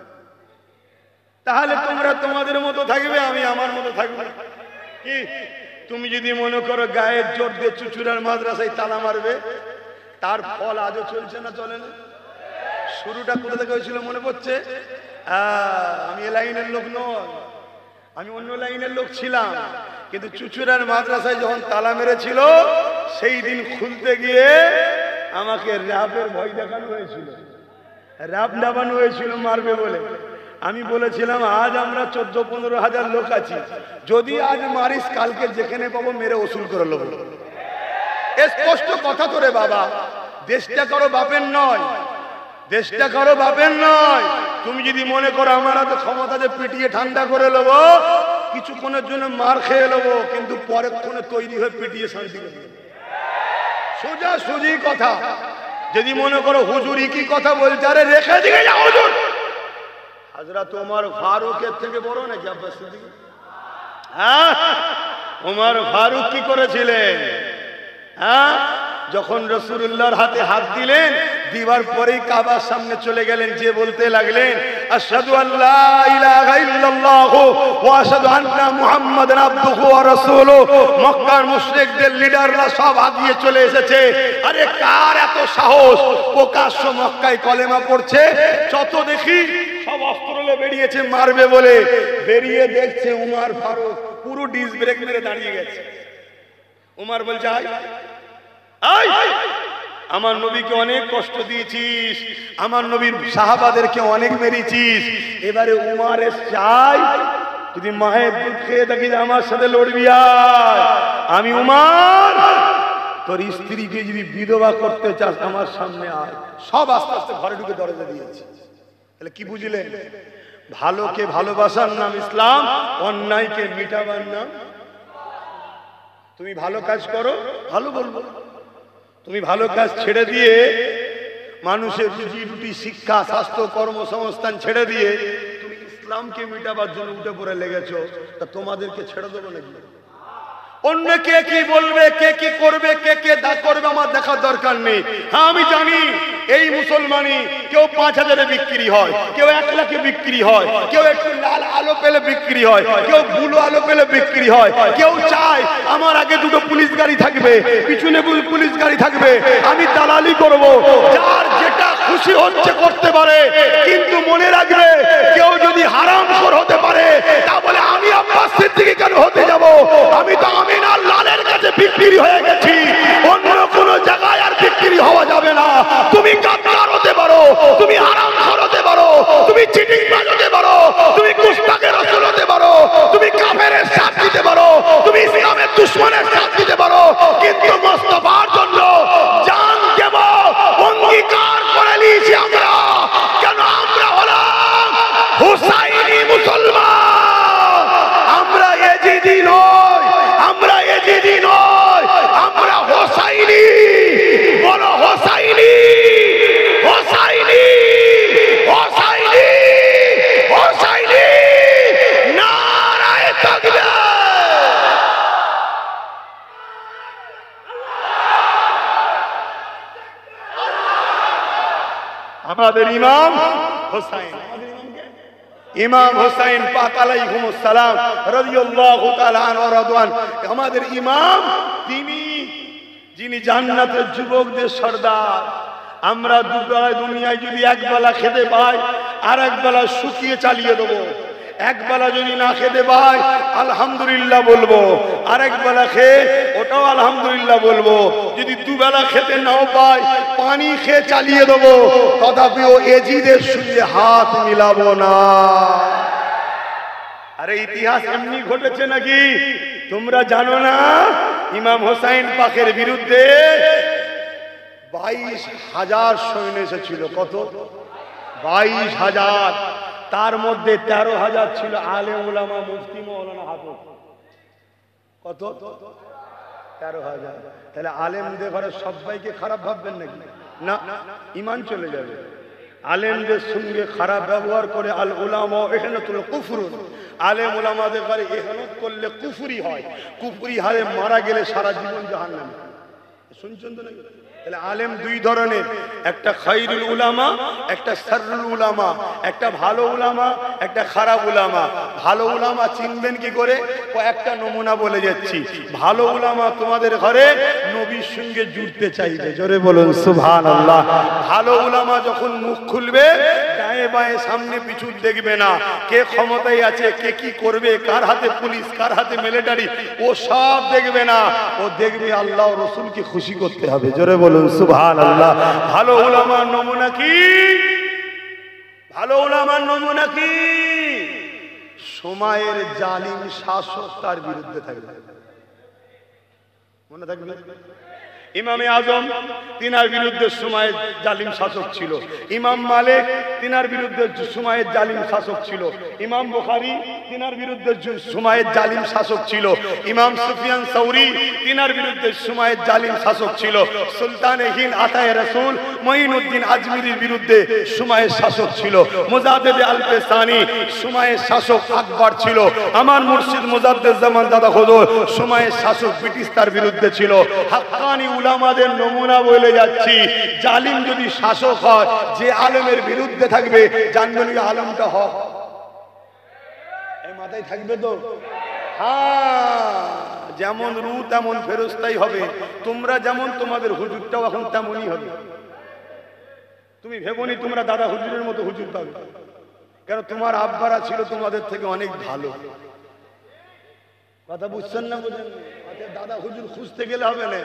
তাহলে তোমরা তোমাদের মতো থাকবে, আমি আমার মতো থাকবো। কি তুমি যদি মনে করো গায়ের জোর দিয়ে চুচুড়ার মাদ্রাসায় তালা মারবে, তার ফল আজও চলছে না, চলে না? শুরুটা কোথা থেকে হয়েছিল মনে পড়ছে? আমি এ লাইনের লোক নয়, আমি অন্য লাইনের লোক ছিলাম, কিন্তু চুচুড়ার মাদ্রাসায় যখন তালা মেরেছিল সেই দিন খুলতে গিয়ে আমাকে র্যাবের ভয় দেখানো হয়েছিল, র্যাব ডাবানো হয়েছিল মারবে বলে। আমি বলেছিলাম আজ আমরা 14-15 হাজার লোক আছি, যদি আজ মারিস কালকে যেখানে পাবো মেরে ওসুল করে নেবো। স্পষ্ট কথা তো রে বাবা, দেশটা কারো বাপের নয়, দেশটা কারো বাপের নয়। তুমি যদি মনে করো আমার তো ক্ষমতাতে পিটিয়ে ঠান্ডা করে নেবো, কিছুক্ষণের জন্য মার খেয়ে নেবো, কিন্তু পরের ক্ষণে তৈরি হয়ে পিটিয়ে শান্তি করে নেবো। সোজা সুজি কথা। যদি মনে করো হুজুর কি কথা বলছে, আরে রেখে দিকে যাও হুজুর। হযরত ওমর ফারুকের থেকে বড় নাকি আব্বাস সিদ্দিক? হ্যাঁ, ওমর ফারুক কি করেছিলেন? হ্যাঁ, যখন রাসূলুল্লাহর হাতে হাত দিলেন, দিবার পরেই কাবার সামনে চলে গেলেন, যে বলতে লাগলেন আশহাদু আল্লা ইলাহা ইল্লাল্লাহ ওয়া আশহাদু আন্না মুহাম্মাদান আবদুহু ওয়া রাসূলুহু। মক্কার মুশরিকদের লিডাররা সব আগিয়ে চলে এসেছে। আরে কার এত সাহস, প্রকাশ্য মক্কায় কলেমা পড়ছে, যত দেখি সব অস্ত্র নিয়ে বেরিয়েছে মারবে বলে। বেরিয়ে দেখছে ওমর ফারুক পুরো ডিস ব্রেক মেরে দাঁড়িয়ে গেছে। ওমর বলছে আমার নবীকে অনেক কষ্ট দিয়েছিস, আমার নবীর সাহাবাদেরকে অনেক মেরেছিস, এবারে উমারের চাই যদি মায়ের দুধ খেয়ে থাকি আমার সাথে লড়বি। আমি উমার, তোর স্ত্রীকে যদি বিধবা করতে চাস আমার সামনে আয়। সব আস্তে আস্তে ঘরে ঢুকে দরজা দিয়েছে। তাহলে কি বুঝলেন? ভালোকে ভালোবাসার নাম ইসলাম, অন্যায়কে মিটাবার নাম। তুমি ভালো কাজ করো, ভালো বলবো। তুমি ভালো কাজ ছেড়ে দিয়ে মানুষের রুজি রুটি শিক্ষা স্বাস্থ্য কর্মসংস্থান ছেড়ে দিয়ে তুমি ইসলামকে মিটাবার জন্য উঠে পড়ে লেগেছো, তা তোমাদেরকে ছেড়ে দেবো নাকি? অন্য কে কি বলবে, কে কি করবে, কে কে দা করবে আমার দেখার দরকার নেই। হ্যাঁ, আমি জানি এই মুসলমানি কেউ 5000-এ বিক্রি হয়, কেউ 1 লাখে বিক্রি হয়, কেউ একটু লাল আলো পেলে বিক্রি হয়, কেউ বুলো আলো পেলে বিক্রি হয়, কেউ চায় আমার আগে দুটো পুলিশ গাড়ি থাকবে, পিছনে পুলিশ গাড়ি থাকবে, আমি দালালি করব। যার যেটা খুশি হচ্ছে করতে পারে, কিন্তু মনে রাখবে কেউ যদি হারামখোর হতে পারে তা বলে আমি আব্বাস সিদ্দিকী কেন হতে যাব? আমি তো আমিনার লালের কাছে বিক্রি হয়ে গেছি, অন্য কোন জায়গায় আর বিক্রি হওয়া যাবে না। তুমি গাদ্দার হতে পারো, তুমি হারামখোর হতে পারো, তুমি চিটিংবাজ হতে পারো, তুমি গুস্তাখে রাসূল হতে পারো, তুমি কাফেরের সাথ দিতে পারো, তুমি ইসলামের দুশমনের সাথ দিতে পারো, কিন্তু মুস্তাফার জন্য জান দেব অঙ্গীকার করে নিয়েছি আমরা। কেন? আমরা হলাম হুসাইনি মুসলমান, আমরা এজিদি নয়, আমরা এজিদি নয়, আমরা হোসাইনি। বলো হোসাইনি, হোসাইনি, হোসাইনি, হোসাইনি। নারায়ে তাকবীর। আমাদের ইমাম হোসাইন, ইমাম হোসাইন পাক আলাইহিমুস সালাম রাদিয়াল্লাহু তাআলা আনহু ওয়া রাদওয়ান, আমাদের ইমাম তিনি যিনি জান্নাতের যুবকদের সর্দার। আমরা দুনিয়ায় যদি একবেলা খেতে পাই আর এক বেলা শুকিয়ে চালিয়ে দেবো। এক বেলা যদি না খেতে পাই আলহামদুলিল্লাহ বলবো, আরেক বেলা খেয়ে ওটাও আলহামদুলিল্লাহ বলবো। যদি দুবেলা খেতে নাও পাই পানি খেয়ে চালিয়ে দেবো, তথাপিও এজিদের সঙ্গে হাত মিলাবো না। আরে ইতিহাস এমনি ঘটেছে নাকি তোমরা জানো না? ইমাম হোসাইন পাকের বিরুদ্ধে 22,000 সৈন্য এসেছিল। কত? 22,000। তার মধ্যে 13,000 ছিল আলেম উলামা, মুফতি, মাওলানা, হাফেজ। কত? 13,000। তাহলে আলেমদের ঘরে সবাইকে খারাপ ভাববেন নাকি? না, ঈমান চলে যাবে। আলেমদের সঙ্গে খারাপ ব্যবহার করে আল উলামা ইহনাতুল কুফর, আলেম উলামাদের ঘরে ইহনাত করলে কুফরি হয়। কুফরি হারে মারা গেলে সারা জীবন জাহান্নামে। শুনছেন তো নাকি? তাহলে আলেম দুই ধরনের, একটা খায়রুল উলামা, একটা শাররুল উলামা, একটা ভালো উলামা, একটা খারাপ উলামা। ভালো উলামা চিনবেন কি করে? কয়েকটা নমুনা বলে যাচ্ছি। ভালো উলামা তোমাদের ঘরে নবীর সঙ্গে জুড়তে চাইবে, জোরে বলুন সুবহানাল্লাহ। ভালো উলামা যখন মুখ খুলবে ডায়ে বায়ে সামনে পিছু দেখবে না, কে ক্ষমতায় আছে, কে কি করবে, কার হাতে পুলিশ, কার হাতে মিলিটারি, ও সব দেখবে না। ও দেখবে আল্লাহ ও রাসূলকে খুশি করতে হবে, জোরে বলুন সুবহানাল্লাহ। ভালো উলামার নমুনা কি? ভালো উলামার নমুনা কি? সময়ের জালিম শাসক তার বিরুদ্ধে থাকবে। মনে থাকবে? ইমামে আজম তিনার বিরুদ্ধে সময়ের জালিম শাসক ছিল। ইমাম মালিক তিনার বিরুদ্ধে সময়ের জালিম শাসক ছিল। ইমাম বুখারী তিনার বিরুদ্ধে সময়ের জালিম শাসক ছিল। ইমাম সুফিয়ান সাউরি তিনার বিরুদ্ধে সময়ের জালিম শাসক ছিল। সুলতানে হিন্দ আতায়ে রাসূল মঈনুদ্দিন আজমিরির বিরুদ্ধে সময়ের শাসক ছিল। মুজাদ্দিদ আল-ফেসানি সময়ের শাসক আকবর ছিল। আমার মুর্শিদ মুজাদ্দিদ জামান দাদা হুজুর সময়ের শাসক ব্রিটিশ তার বিরুদ্ধে ছিল। হাক্কানি উলামাদের নমুনা বলে যাচ্ছি। জালিম যদি শাসক হয়, যে আলেমের বিরুদ্ধে থাকবে জানবেন ওই আলেমটা হক। এই মাথায় থাকবে তো? হ্যাঁ, যেমন রু তেমন ফেরেশতাই হবে। তোমরা যেমন, তোমাদের হুজুরটাও এখন তেমনই হবে। তুমি ভেবনি তোমরা দাদা হুজুরের মতো হুজুর পাবে, কেন তোমার আব্বারা ছিল তোমাদের থেকে অনেক ভালো। কথা বুঝছেন না? বুঝেন? দাদা হুজুর খুঁজতে গেলে হবে না,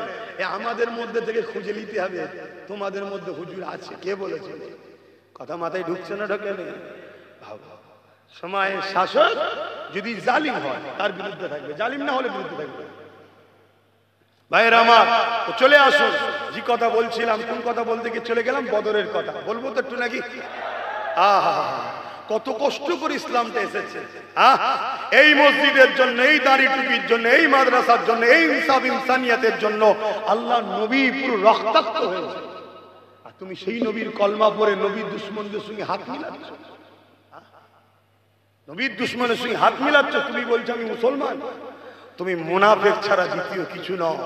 আমাদের মধ্যে থেকে খুঁজে নিতে হবে তোমাদের মধ্যে হুজুর আছে। কে বলেছে? কথা মাথায় ঢুকছে না? ঢোকে না? সময়ের শাসক যদি জালিম হয় তার বিরুদ্ধে থাকবে, জালিম না হলে বিরুদ্ধে থাকবে। ভাইয়েরা আমার, চলে আসুন। যে কথা বলছিলাম, কোন কথা বলতে গিয়ে চলে গেলাম? বদরের কথা বলবো তো একটু নাকি? আহা, কত কষ্ট করে ইসলামটা এসেছে। এই মসজিদের জন্য, এই দাড়ি টুপির জন্য, এই মাদ্রাসার জন্য, এই ইনসাফ ইনসানিয়াতের জন্য আল্লাহ নবী পুরো রক্তাক্ত হয়েছে। আর তুমি সেই নবীর কলমা পড়ে নবীর দুশমনদের সঙ্গে হাত মিলাচ্ছ। নবীর দুশমনের সঙ্গে হাত মিলাচ্ছ, তুমি বলছো আমি মুসলমান। তুমি মুনাফিক ছাড়া দ্বিতীয় কিছু নও।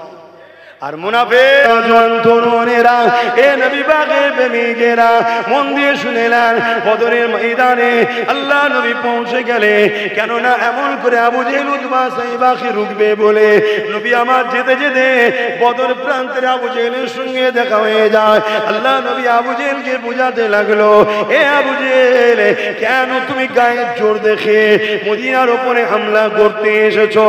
আর মুনাফিক তরুণেরা, এ নবী পাকের প্রেমিকেরা, মন দিয়ে শুনেলেন, বদরের ময়দানে আল্লাহ নবী পৌঁছে গেলে, কেননা এমন করে আবু জেহেল উতবা সাইবাকে রুখবে বলে নবী আমার যেতে যেতে বদর প্রান্তের আবু জেহেলের সঙ্গে দেখা হয়ে যায়। আল্লাহ নবী আবু জেহেলকে বোঝাতে লাগলো, এ আবু জেহেল, কেন তুমি গায়ের জোর দেখে মদিনার উপরে হামলা করতে এসেছো?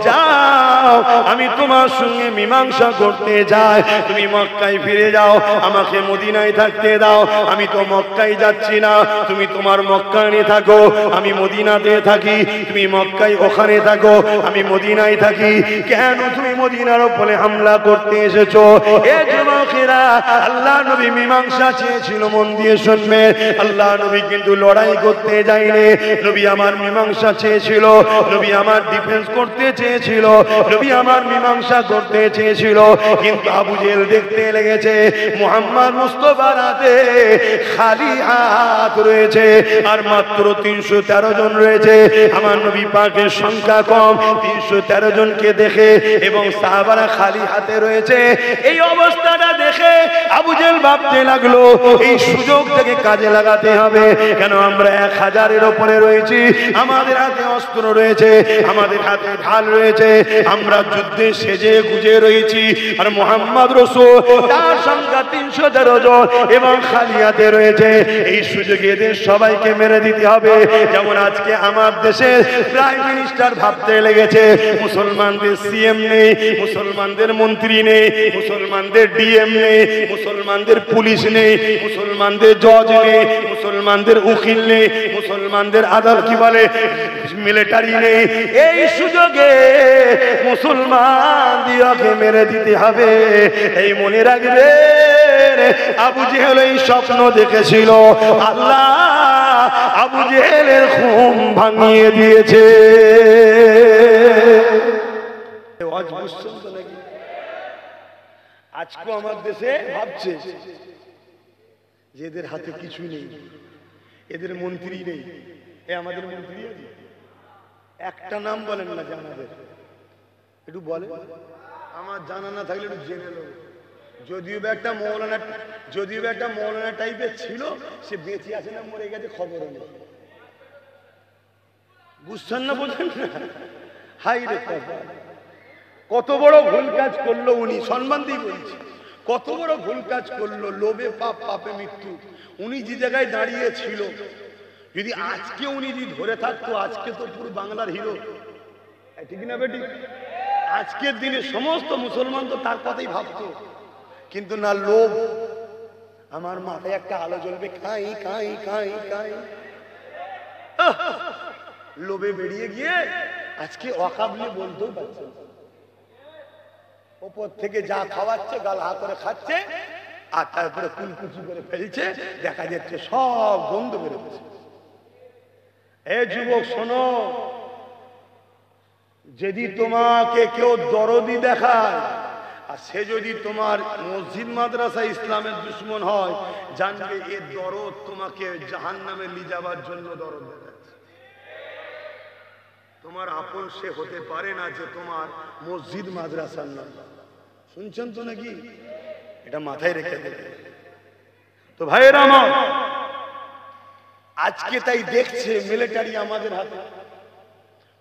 যাও, আমি তোমার সঙ্গে মীমাংসা করতে যায়। তুমি মক্কায় ফিরে যাও, আমাকে মদিনায় থাকতে দাও। আমি তো মক্কায় যাচ্ছি না, তুমি তোমার মক্কায় থাকো, আমি মদিনাতে থাকি। তুমি মক্কায় ওখানে থাকো, আমি মদিনায় থাকি। কেন তুমি মদিনার উপরে হামলা করতে এসেছো? এ যুবকেরা, আল্লাহ নবী মীমাংসা চেয়েছিল, মন দিয়ে শুনবে। আল্লাহ নবী কিন্তু লড়াই করতে যায়নি। নবী আমার মীমাংসা চেয়েছিল, নবী আমার ডিফেন্স করতে চেয়েছিল, নবী আমার মীমাংসা করতে চেয়েছিল। কিন্তু আবু জেহেল দেখতে লেগেছে মুহাম্মদ মুস্তাফার হাতে খালি হাত রয়েছে, আর মাত্র 313 জন রয়েছে। আমার নবী পাকের সংখ্যা কম, 313 জনকে দেখে এবং সাহাবারা খালি হাতে রয়েছে, এই অবস্থাটা দেখে আবু জেহেল ভাবতে লাগলো এই সুযোগ থেকে কাজে লাগাতে হবে। কেন আমরা 1000-এর উপরে রয়েছি, আমাদের হাতে অস্ত্র রয়েছে, আমাদের হাতে ঢাল রয়েছে, আমরা যুদ্ধে সেজে গুজে রয়েছি, আর মুহাম্মদ রাসূল তার সংখ্যা 313 জন এবং খালি হাতে রয়েছে। এই সুযোগে এদের সবাইকে মেরে দিতে হবে। যেমন আজকে আমার দেশের প্রাইম মিনিস্টার ভাবতে লেগেছে মুসলমানদের সিএম নেই, মুসলমানদের মন্ত্রী নেই, মুসলমানদের ডিএম নেই, মুসলমানদের পুলিশ নেই, মুসলমানদের জজ নেই, মুসলমানদের উকিল নেই, মুসলমানদের আদালত কি বলে মিলিটারি নেই। এই সুযোগে মুসলমান দিয়াকে মেরে দিতে হবে। এই মনে রাখবে আবু জেহেল এই স্বপ্ন দেখেছিল, আল্লাহ আবু জেহেলের ঘুম ভাঙিয়ে দিয়েছে। আজকে আমার দেশে ভাবছে যে এদের হাতে কিছু নেই, এদের মন্ত্রী নেই। আমাদের মন্ত্রী আছে, একটা নাম বলেন না জানাদের, একটু বলে। আমার জানা না থাকলে একটু জেনে নেব। যদিও একটা মৌলানা টাইপের ছিল, সে বেঁচে আছে না মরে গেছে খবর নেই। বুঝছেন না, বলছেন না? হাই রে কত বড় ভুল কাজ করলো উনি, সম্মান দিয়ে বলছি, কত বড় ভুল কাজ করলো। লোভে পাপ, পাপে মৃত্যু। উনি যে জায়গায় দাঁড়িয়ে ছিল, যদি আজকে উনি যদি ধরে থাকতো, আজকে তো পুরো বাংলার হিরো, ঠিক না বেটি? আজকের দিনে সমস্ত মুসলমান তো তার কথাই ভাবতো, কিন্তু না, লোভ। আমার মাথায় একটা আলো জ্বলবে, খাই খাই খাই খাই, লোভে বেরিয়ে গিয়ে আজকে অকাবলি বলতেও পারছে না। ওপর থেকে যা খাওয়াচ্ছে গাল হা করে খাচ্ছে, আর তারপরে কুলকুচি করে ফেলছে, দেখা যাচ্ছে সব বন্ধ বেরোচ্ছে। এ যুবক শোনো, যদি তোমাকে কেউ দরদি দেখায় আর সে যদি তোমার মসজিদ মাদ্রাসা ইসলামের দুশ্মন হয়, জানবে এ দরদ তোমাকে জাহান্নামে নিয়ে যাবার জন্য দরদ দেখাচ্ছে। তোমার আপন সে হতে পারে না যে তোমার মসজিদ মাদ্রাসার নাম। শুনছেন তো নাকি? এটা মাথায় রেখে দেবে। তো ভাইয়েরা আমার, আজকে তাই দেখছে মিলিটারি আমাদের হাতে,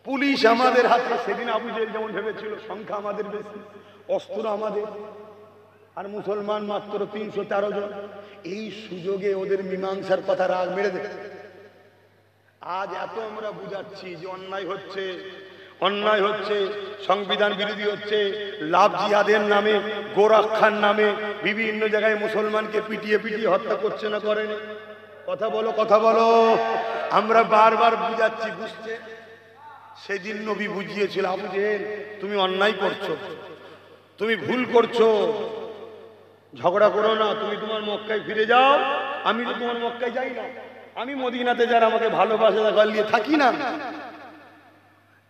পুলিশ আমাদের হাতে। সেদিন আবু জেহেল যেমন ভেবেছিল সংখ্যা আমাদের বেশি, অস্ত্র আমাদের, আর মুসলমান মাত্র 313 জন। এই সুযোগে ওদের মীমাংসার কথা রাগ মেরে দেবে। আজ এত আমরা বুঝাচ্ছি যে অন্যায় হচ্ছে, অন্যায় হচ্ছে, সংবিধান বিরোধী হচ্ছে, লাভ জিহাদের নামে, গোরক্ষার নামে বিভিন্ন জায়গায় মুসলমানকে পিটিয়ে পিটিয়ে হত্যা করছে না করেন? কথা বলো, কথা বলো। আমরা বারবার বুঝাচ্ছি, বুঝছে। সেদিন নবী বুঝিয়েছিল, আবু জেহেল তুমি অন্যায় করছো, তুমি ভুল করছো, ঝগড়া করো না, তুমি তোমার মক্কায় ফিরে যাও। আমি তো তোমার মক্কায় যাই না, আমি মদিনাতে যারা আমাকে ভালোবাসে তাকে নিয়ে থাকি না।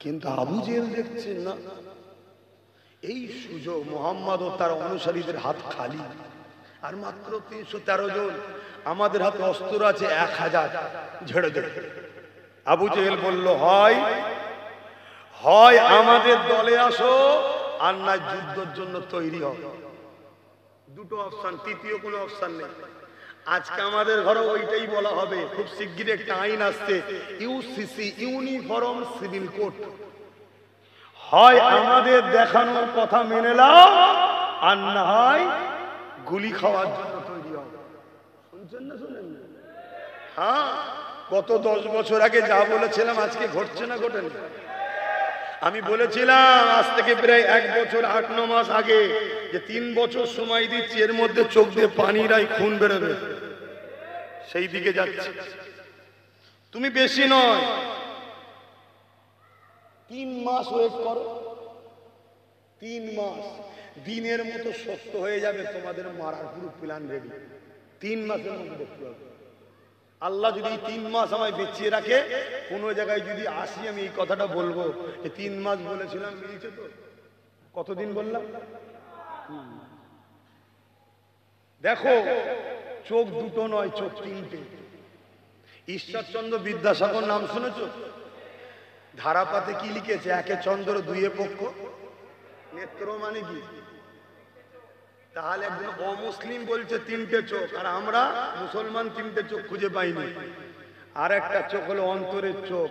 কিন্তু আবু জেহেল দেখছেন না, এই সুযোগ মুহাম্মদ ও তার অনুসারীদের হাত খালি, আর মাত্র 313 জন। আমাদের হাতে অস্ত্র আছে 1000, ঝেড়ে দেবে। আবু জেহেল বলল, হয় হয় আমাদের দলে আসো, আর না যুদ্ধের জন্য তৈরি হও। দুটো অপশন, তৃতীয় কোনো অপশন নেই। আজকে আমাদের ঘরে ওইটাই বলা হবে। খুব শিগগির একটা আইন আসছে, ইউসিসি, ইউনিফর্ম সিভিল কোড। হয় আমাদের দেখানোর কথা মেনে নাও, আর না হয় গুলি খাওয়ার জন্য তৈরি হও। শুনছেন না? শুনেন না? হ্যাঁ, গত 10 বছর আগে যা বলেছিলাম আজকে ঘটছে না, ঘটে না? আমি বলেছিলাম আজ থেকে প্রায় 1 বছর 8-9 মাস আগে যে 3 বছর সময় দিচ্ছি, এর মধ্যে চোখ দিয়ে পানিরাই খুন বেরোবে, সেই দিকে যাচ্ছে। তুমি বেশি নয় 3 মাস ওয়েট করো, 3 মাস দিনের মতো শক্ত হয়ে যাবে, তোমাদের মারার পুরো প্ল্যান রেডি। 3 মাসের মধ্যে দেখতে হবে। আল্লাহ যদি 3 মাস আমায় বেঁচিয়ে রাখে, কোনো জায়গায় যদি আসি, আমি এই কথাটা বলবো যে 3 মাস বলেছিলাম, মিলছে তো? কতদিন বললাম? দেখো, চোখ দুটো নয়, চোখ 3টে। ঈশ্বরচন্দ্র বিদ্যাসাগর নাম শুনেছ? ধারাপাতে কি লিখেছে? 1 চন্দ্র 2 পক্ষ। নেত্র মানে কি? তাহলে একজন অমুসলিম বলছে 3টে চোখ, আর আমরা মুসলমান 3টে চোখ খুঁজে পাইনি। আর একটা চোখ হলো অন্তরের চোখ।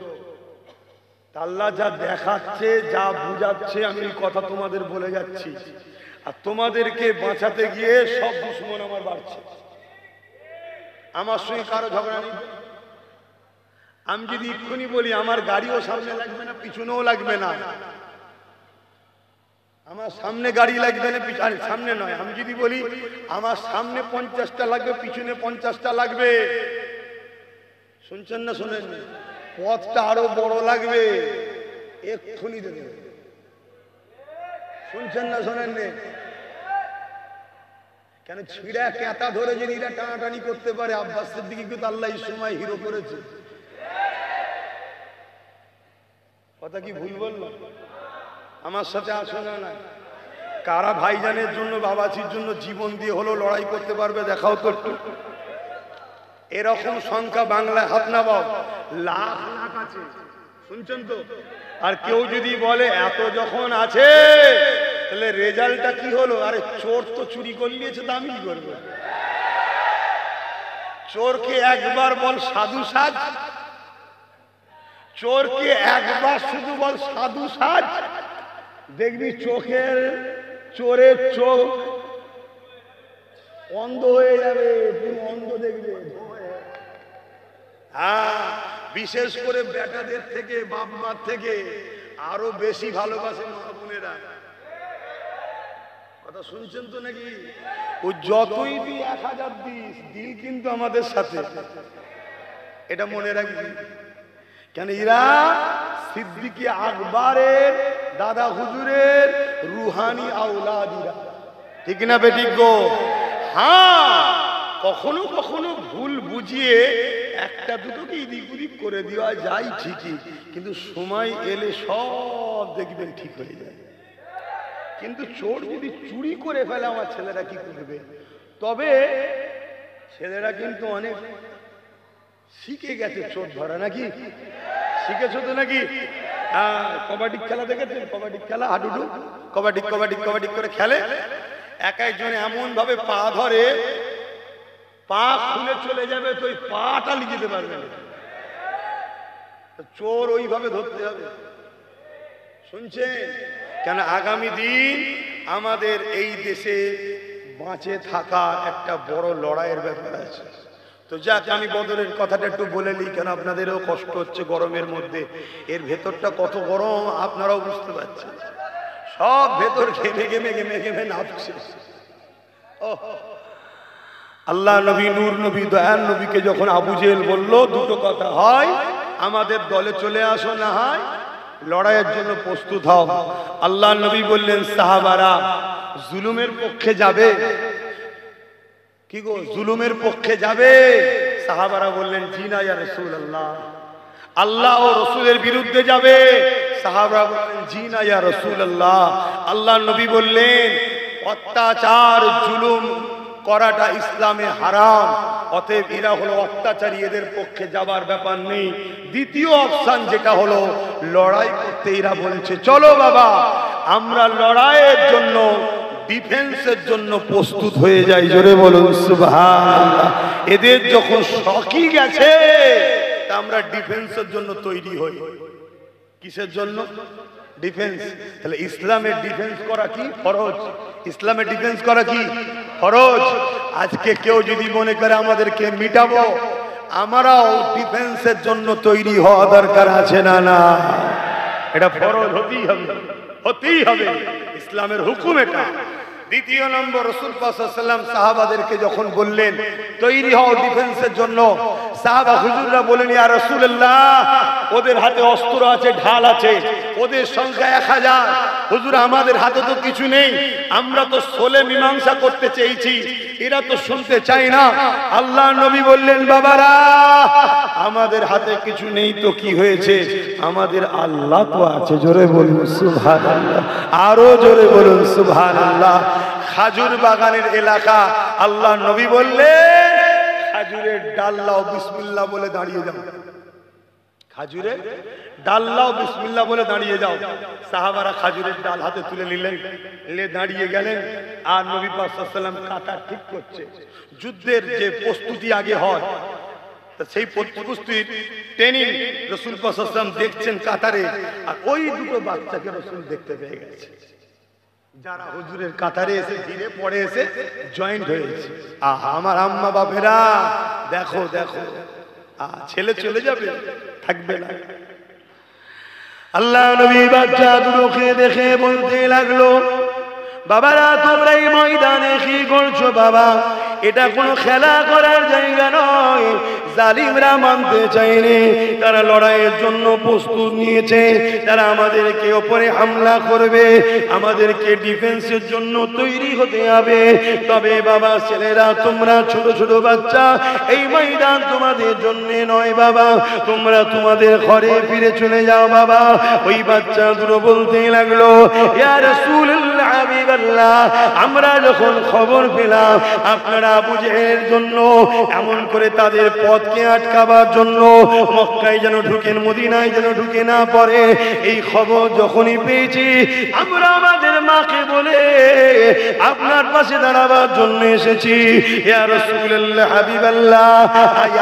আল্লাহ যা দেখাচ্ছে, যা বুঝাচ্ছে, আমি এই কথা তোমাদের বলে যাচ্ছি, আর তোমাদেরকে বাঁচাতে গিয়ে সব দুশ্মন আমার বাড়ছে। আমার সঙ্গে কারো ঝগড়া নেই। আমি যদি এক্ষুনি বলি আমার গাড়িও সামনে লাগবে না, পিছনেও লাগবে না, আমার সামনে গাড়ি লাগবে না, সামনে নয়, আমি যদি বলি আমার সামনে 50টা লাগবে, পিছনে 50টা লাগবে, শুনছেন না শোনেন? পথটা আরো বড় লাগবে, এক্ষুনি দেবে। শুনছেন না শোনেন? কেন ছিঁড়া কেতা ধরে যদি এরা টানাটানি করতে পারে, আব্বাস সিদ্দিকী কিন্তু আল্লাহ এই সময় হিরো করেছে। কথা কি ভুল বললাম? আমার সাথে আসো না না, কারা ভাইজানের জন্য, বাবাজির জন্য জীবন দিয়ে হলো লড়াই করতে পারবে? দেখাও তো একটু। এরকম সংখ্যা বাংলায় হাত না বাও, লাখ লাখ আছে। শুনছেন তো? আর কেউ যদি বলে এত যখন আছে তাহলে রেজাল্টটা কি হলো? আরে চোর তো চুরি করে নিয়েছে, তো আমি কি করবো? চোরকে একবার বল সাধু সাজ, চোরকে একবার শুধু বল সাধু সাজ, দেখবি চোখের, চোরের চোখ অন্ধ হয়ে যাবে, পুরো অন্ধ দেখবে। হ্যাঁ, বিশেষ করে বেটাদের থেকে, বাপ মার থেকে আরো বেশি ভালোবাসে মা বোনেরা। কথা শুনছেন তো নাকি? ও যতই তুই 1000 দিস, দিল কিন্তু আমাদের সাথে, এটা মনে রাখবি। কেন এরা সিদ্দিকী আকবরের দাদা হুজুরের রুহানি আওলাদিরা, ঠিক না বেঠিক গো? হ্যাঁ, কখনো কখনো ভুল বুঝিয়ে একটা দুটোকে এদিক ওদিক করে দেওয়া যায় ঠিকই, কিন্তু সময় এলে সব দেখবেন ঠিক হয়ে যায়। কিন্তু চোর যদি চুরি করে ফেলে, আমার ছেলেরা কি করবে? তবে ছেলেরা কিন্তু অনেক শিখে গেছে চোর ধরা, নাকি? শিখেছো তো নাকি? হ্যাঁ, কবাডি খেলা দেখেছেন? কবাডি খেলা, হাডুডু, কবাডি কবাডি কবাডি করে খেলে। এক একজনে এমন ভাবে পা ধরে, পা খুলে চলে যাবে, তো ওই পাটা লিখে দিতে পারবে না। চোর ওইভাবে ধরতে হবে। শুনছেন? কেন আগামী দিন আমাদের এই দেশে বাঁচে থাকা একটা বড় লড়াইয়ের ব্যাপার আছে। তো যাক, আমি বদরের কথাটা একটু বলে নিই, কেন আপনাদেরও কষ্ট হচ্ছে গরমের মধ্যে। এর ভেতরটা কত গরম আপনারাও বুঝতে পারছেন। সব ভেতর ঘেমে ঘেমে ঘেমে ঘেমে নাচছে। আল্লাহ নবী, নূর নবী, দয়াল নবীকে যখন আবু জেহেল বলল দুটো কথা, হয় আমাদের দলে চলে আসো, না হয় লড়াইয়ের জন্য প্রস্তুত হও। আল্লাহ নবী বললেন, সাহাবারা জুলুমের পক্ষে যাবে? কি গো, জুলুমের পক্ষে যাবে? সাহাবারা বললেন, জি না ইয়া রাসূলুল্লাহ। আল্লাহ ও রাসূলের বিরুদ্ধে যাবে? সাহাবারা বললেন, জি না ইয়া রাসূলুল্লাহ। আল্লাহ নবী বললেন, অত্যাচার জুলুম করাটা ইসলামে হারাম, অতএব এরা হলো অত্যাচারী, এদের পক্ষে যাবার ব্যাপার নেই। দ্বিতীয় অপশন যেটা হলো লড়াই করতে, এরা বলছে চলো বাবা আমরা লড়াইয়ের জন্য, ডিফেন্সের জন্য প্রস্তুত হয়ে যাই। জোরে বলুন সুবহানাল্লাহ। এদের যখন শখই গেছে, তা আমরা ডিফেন্সের জন্য তৈরি হই। কিসের জন্য? ডিফেন্স। তাহলে ইসলামের ডিফেন্স করা কি ফরজ? ইসলামের ডিফেন্স করা কি ফরজ? আজকে কেউ যদি মনে করে আমাদেরকে মিটাবো, আমরাও ডিফেন্সের জন্য তৈরি হওয়া দরকার আছে না? না, এটা ফরজ হতেই হবে, হতেই হবে, ইসলামের হুকুম এটা। দ্বিতীয় নম্বর, রাসূল পাক সাল্লাল্লাহু আলাইহি ওয়াসাল্লাম সাহাবাদেরকে যখন বললেন তৈরি হও ডিফেন্সের জন্য, সাহাবা হুজুররা বলেন, ইয়া রাসূলুল্লাহ ওদের হাতে অস্ত্র আছে, ঢাল আছে, ওদের সংখ্যা 1000, হুজুর আমাদের হাতে তো কিছু নেই, আমরা তো সোলে মীমাংসা করতে চেয়েছি, এরা তো শুনতে চায় না। আল্লাহ নবী বললেন, বাবারা আমাদের হাতে কিছু নেই তো কি হয়েছে, আমাদের আল্লাহ তো আছে। জোরে বলুন সুবহানাল্লাহ, আরো জোরে বলুন সুবহানাল্লাহ। খাজুর বাগানের এলাকা, আল্লাহ নবী বললেন খাজুরের ডাল লাও, বিসমিল্লাহ বলে দাঁড়িয়ে যাও। খাজুরের ডাল লাও, বিসমিল্লাহ বলে দাঁড়িয়ে যাও। সাহাবারা খাজুরের ডাল হাতে তুলে নিলেন, নিয়ে দাঁড়িয়ে গেলেন। আর নবী পাক সাল্লাল্লাহু আলাইহি ওয়াসাল্লাম কাটা ঠিক করছে। যুদ্ধের যে প্রস্তুতি আগে হয়, সেই উপস্থিত ট্রেনিং রাসূল পাক সাল্লাল্লাহু আলাইহি ওয়াসাল্লাম দেখছেন কাতারে, আর ওই দুটো বাচ্চাকে রাসূল দেখতে পেয়ে গেছে, যারা হুজুরের কাতারে এসে ধীরে পড়ে এসে জয়েন্ট হয়েছে। আহা আমার আম্মা বাপেরা, দেখো দেখো, ছেলে চলে যাবে, থাকবে না। আল্লাহ নবী বাচ্চা দুটোকে দেখে বলতে লাগলো, বাবারা তোমরা এই ময়দানে কি করছো বাবা? এটা কোনো খেলা করার জায়গা নয়। জালিমরা মানতে চায়নি, তারা লড়াইয়ের জন্য প্রস্তুত নিয়েছে, তারা আমাদেরকে ওপরে হামলা করবে, আমাদেরকে ডিফেন্সের জন্য তৈরি হতে হবে। তবে বাবা ছেলেরা, তোমরা ছোট ছোট বাচ্চা, এই ময়দান তোমাদের জন্য নয় বাবা, তোমরা তোমাদের ঘরে ফিরে চলে যাও বাবা। ওই বাচ্চা দুটো বলতে লাগলো, ইয়া রাসূলুল্লাহ হাবিবাল্লাহ, আমরা যখন খবর পেলাম আপনারা আবু জেহেলের জন্য এমন করে তাদের পথকে আটকাবার জন্য মক্কায় যেন ঢুকেন, মদিনায় যেন ঢুকে না পড়ে, এই খবর যখনই পেয়েছি আমরা আমাদের মাকে বলে আপনার পাশে দাঁড়াবার জন্য এসেছি। ইয়া রাসূলুল্লাহ হাবিবাল্লাহ,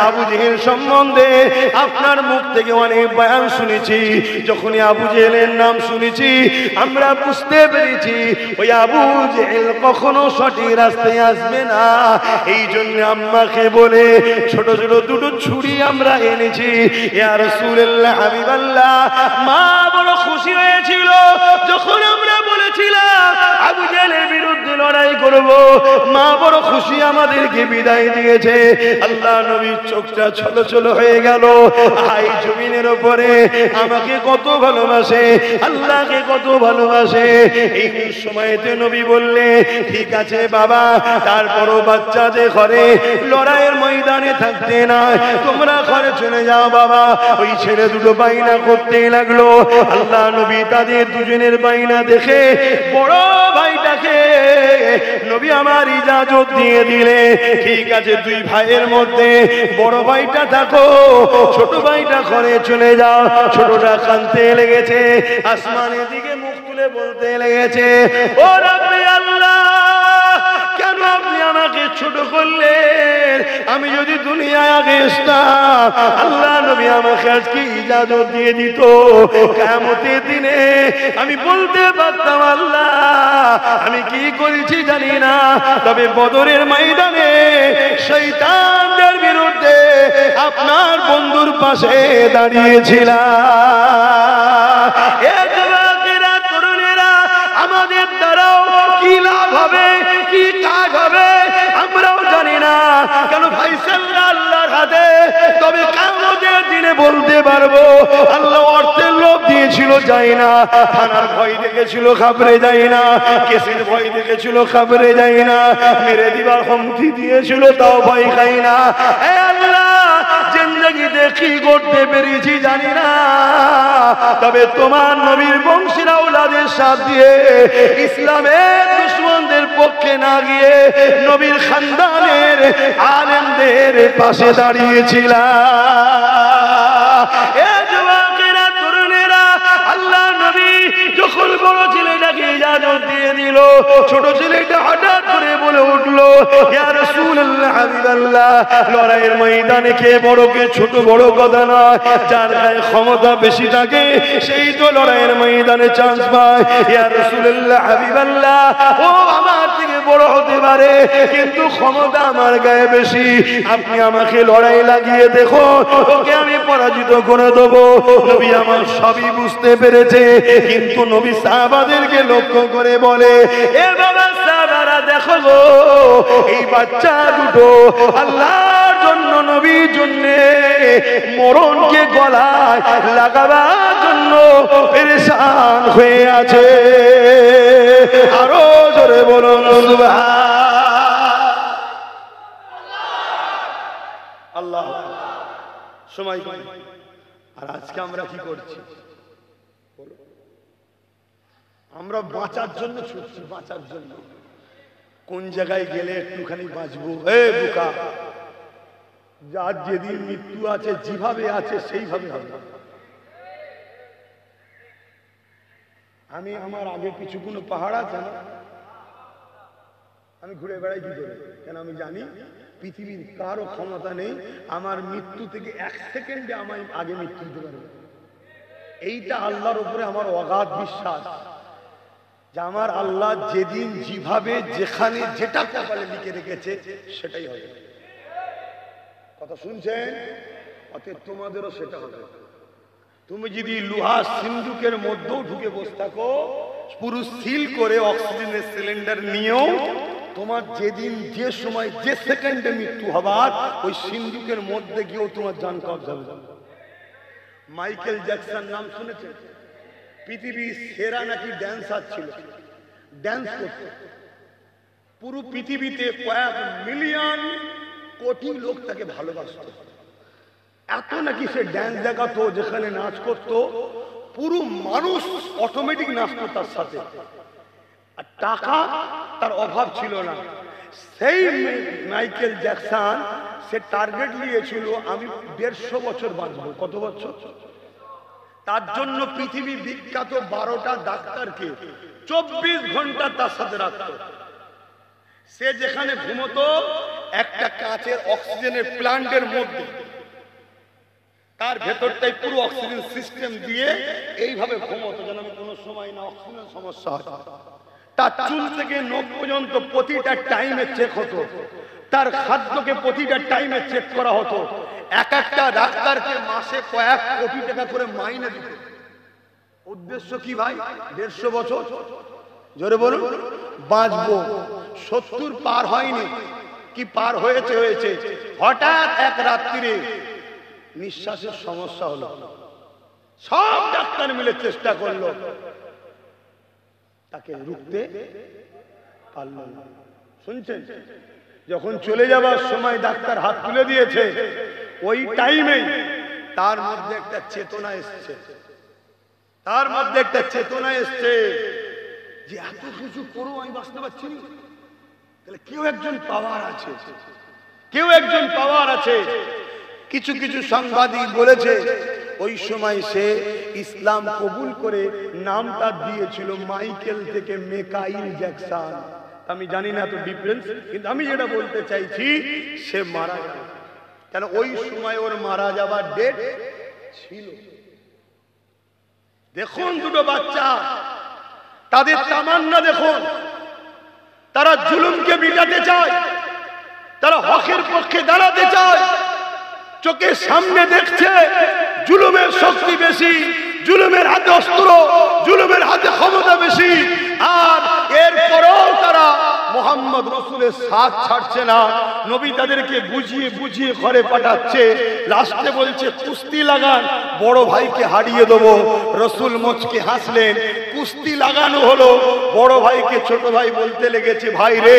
আবু জেহেল সম্বন্ধে আপনার মুখ থেকে অনেক বয়ান শুনেছি, যখনই আবু জেহেলের নাম শুনেছি আমরা বুঝতে পেরেছি ওই আবু জেহেল কখনো সঠিক রাস্তায় আসবে না। এই জন্য আম্মাকে বলে ছোট ছোট দুটো ছুরি আমরা এনেছি। ইয়া রাসূলুল্লাহ হাবিবাল্লাহ, মা বড় খুশি হয়েছিল যখন আমরা বলেছিলাম আবু জেহেলের বিরুদ্ধে লড়াই করব। মা বড় খুশি, আমাদেরকে বিদায় দিয়েছে। আল্লাহ নবীর চোখটা ছলছল হয়ে গেল। এই জমিনের উপরে আমাকে কত ভালোবাসে, আল্লাহকে কত ভালোবাসে। এই সময়তে নবী বললে, ঠিক আছে বাবা, তারপরও বাচ্চা যে ঘরে লড়াইয়ের ময়দানে থাকতে না, তোমরা ঘরে চলে যাও বাবা। ওই ছেলে দুটো বাইনা করতে লাগলো। আল্লাহ নবী তাদের দুজনের বাইনা দেখে বড় ভাইটাকে নবী আমার ইজাজত দিয়ে দিলে, ঠিক আছে দুই ভাইয়ের মধ্যে বড় ভাইটা থাকো, ছোট ভাইটা ঘরে চলে যাও। ছোটটা কাঁদতে লেগেছে, আসমানের দিকে মুখ তুলে বলতে লেগেছে, ও রাব্বি আল্লাহ, কেন আপনি আমাকে ছোট করলেন? আমি যদি দুনিয়ায় আগে আসতাম, আল্লাহ নবী আমাকে আজকে ইজাজত দিয়ে দিত, কিয়ামতের দিনে আমি বলতে পারতাম আল্লাহ আমি কি করেছি জানি না, তবে বদরের ময়দানে শয়তানদের বিরুদ্ধে আপনার বন্ধুর পাশে দাঁড়িয়েছিলাম। তরুণেরা, আমাদের দ্বারাও কি লাভ হবে, কি কাজ হবে আমরাও জানি না, কেন ফাইসাল্লাহ আল্লাহর হাতে। তবে কিয়ামতের দিনে বলতে পারবো, আল্লাহ অর্থের লোভ দিয়েছিল যাই না, থানার ভয় দেখেছিল খাবরে যাই না, কেসের ভয় দেখেছিল খাবরে যাই না, মেরে দিবার হুমকি দিয়েছিল তাও ভয় খাই না। এ আল্লাহ, জিন্দেগিতে কি করতে পেরেছি জানি না, তবে তোমার নবীর বংশের আওলাদের সাথ দিয়ে ইসলামের দুশমনদের পক্ষে না গিয়ে নবীর খানদানের আলেমদের পাশে দাঁড়িয়েছিলাম। এ যুবকেরা, তরুণেরা, আল্লাহ নবী যখন বড় ছেলেটাকে ইজাজত দিয়ে দিল, ছোট ছেলেটা হঠাৎ করে বলে উঠলো, ইয়া রাসূলুল্লাহ হাবিবাল্লাহ, লড়াইয়ের ময়দানে কে বড় কে ছোট বড় কথা নয়, যার গায়ে ক্ষমতা বেশি থাকে সেই তো লড়াইয়ের ময়দানে চান্স পায়। ইয়া রাসূলুল্লাহ হাবিবাল্লাহ, ও আমার থেকে বড় হতে পারে কিন্তু ক্ষমতা আমার গায়ে বেশি, আপনি আমাকে লড়াই লাগিয়ে দেখো, ওকে আমি পরাজিত করে দেবো। নবী আমার সবই বুঝতে পেরেছে, কিন্তু নবী সাহাবাদেরকে লক্ষ্য করে বলে, এ বাবা সাহাবারা দেখো গো, এই বাচ্চা দুটো আল্লাহর জন্য, নবীর জন্য মরণকে গলায় লাগাবার জন্য পেরেশান হয়ে আছে। আরো জোরে বলুন সুবহানাল্লাহ। সময় আর আজকে আমরা কি করছি? আমরা বাঁচার জন্য ছুটছি, বাঁচার জন্য। কোন জায়গায় গেলে একটুখানি বাঁচবো? এ বোকা, যার যেদিন মৃত্যু আছে যেভাবে আছে সেইভাবে হবে। আমি আমার আগে কিছু কোনো পাহাড় আছে না, আমি ঘুরে বেড়াই কি করে? কেন আমি জানি পৃথিবীর কারো ক্ষমতা নেই আমার মৃত্যু থেকে 1 সেকেন্ডে আমায় আগে মৃত্যু দিতে পারবে। এইটা আল্লাহর উপরে আমার অগাধ বিশ্বাস যে আমার আল্লাহ যেদিন যেভাবে যেখানে যেটা কপালে লিখে রেখেছে সেটাই হবে। কথা শুনছেন? অতএব তোমাদেরও সেটা হবে। তুমি যদি লোহা সিন্ধুকের মধ্যেও ঢুকে বসে থাকো, পুরো সিল করে অক্সিজেনের সিলিন্ডার নিয়েও তোমার যেদিন যে সময় যে সেকেন্ডে মৃত্যু হবার ওই সিন্ধুকের মধ্যে গিয়েও তোমার জান কবজা হবে। মাইকেল জ্যাকসন নাম শুনেছেন? পৃথিবীর সেরা নাকি ড্যান্সার ছিল, ড্যান্স করত। পুরো পৃথিবীতে কয়েক মিলিয়ন কোটি লোক তাকে ভালোবাসত। এত নাকি সে ড্যান্স দেখাতো, যেখানে নাচ করতো পুরো মানুষ অটোমেটিক নাচতো তার সাথে। আর টাকা তার অভাব ছিল না। সেই মাইকেল জ্যাকসন সে টার্গেট নিয়েছিল আমি 150 বছর বাঁচবো। কত বছর? তার জন্য পৃথিবী বিখ্যাত 12টা ডাক্তারকে 24 ঘন্টা তার সাথে রাখত। সে যেখানে ঘুমতো একটা কাঁচের অক্সিজেনের প্ল্যান্টের মধ্যে, তার ভেতরটাই পুরো অক্সিজেন সিস্টেম দিয়ে এইভাবে ঘুমতো যেন আমি কোনো সময় না অক্সিজেন সমস্যা হয়। তার চুল থেকে নখ পর্যন্ত প্রতিটা টাইমে চেক হতো, তার খাদ্যকে প্রতিটা টাইমে চেক করা হতো। এক একটা ডাক্তারকে মাসে কয়েক কোটি টাকা করে মাইনে দিত। উদ্দেশ্য কি ভাই? 150 বছর জোরে বলুন বাঁচবো। 70 পার হয়নি কি পার হয়েছে হয়েছে। হঠাৎ এক রাত্রিরে নিঃশ্বাসের সমস্যা হলো। সব ডাক্তার মিলে চেষ্টা করলো, তাকে রুখতে পারল না। শুনছেন? যখন চলে যাবার সময় ডাক্তার হাত তুলে দিয়েছে, ওই টাইমে তার মধ্যে একটা চেতনা এসছে। তার মধ্যে একটা চেতনা এসছে যে এত কিছু করো আমি বাঁচতে পারছি না, তাহলে কেউ একজন পাওয়ার আছে, কেউ একজন পাওয়ার আছে। কিছু কিছু সাংবাদিক বলেছে ওই সময় সে ইসলাম কবুল করে নামটা দিয়েছিল মাইকেল থেকে মেকাইল জ্যাকসন। আমি জানি না তো ডিফারেন্স, কিন্তু আমি যেটা বলতে চাইছি সে মারা গেল। কেন? ওই সময় ওর মারা যাবার ডেট ছিল। দেখুন দুটো বাচ্চা, তাদের তামান্না দেখুন। তারা জুলুমকে মিটাতে চায়, তারা হকের পক্ষে দাঁড়াতে চায়। চোখের সামনে দেখছে জুলুমের শক্তি বেশি, জুলুমের হাতে অস্ত্র, জুলুমের হাতে ক্ষমতা বেশি, আর এরপরেও তারা মোহাম্মদ রসুলের সাথ ছাড়ছে না। নবী তাদেরকে বুঝিয়ে বুঝিয়ে ঘরে পাঠাচ্ছে। লাস্টে বলছে কুস্তি লাগান, বড় ভাইকে হারিয়ে দেবো। রসুল মুচকে হাসলেন। কুস্তি লাগানো হলো। বড় ভাইকে ছোট ভাই বলতে লেগেছে, ভাই রে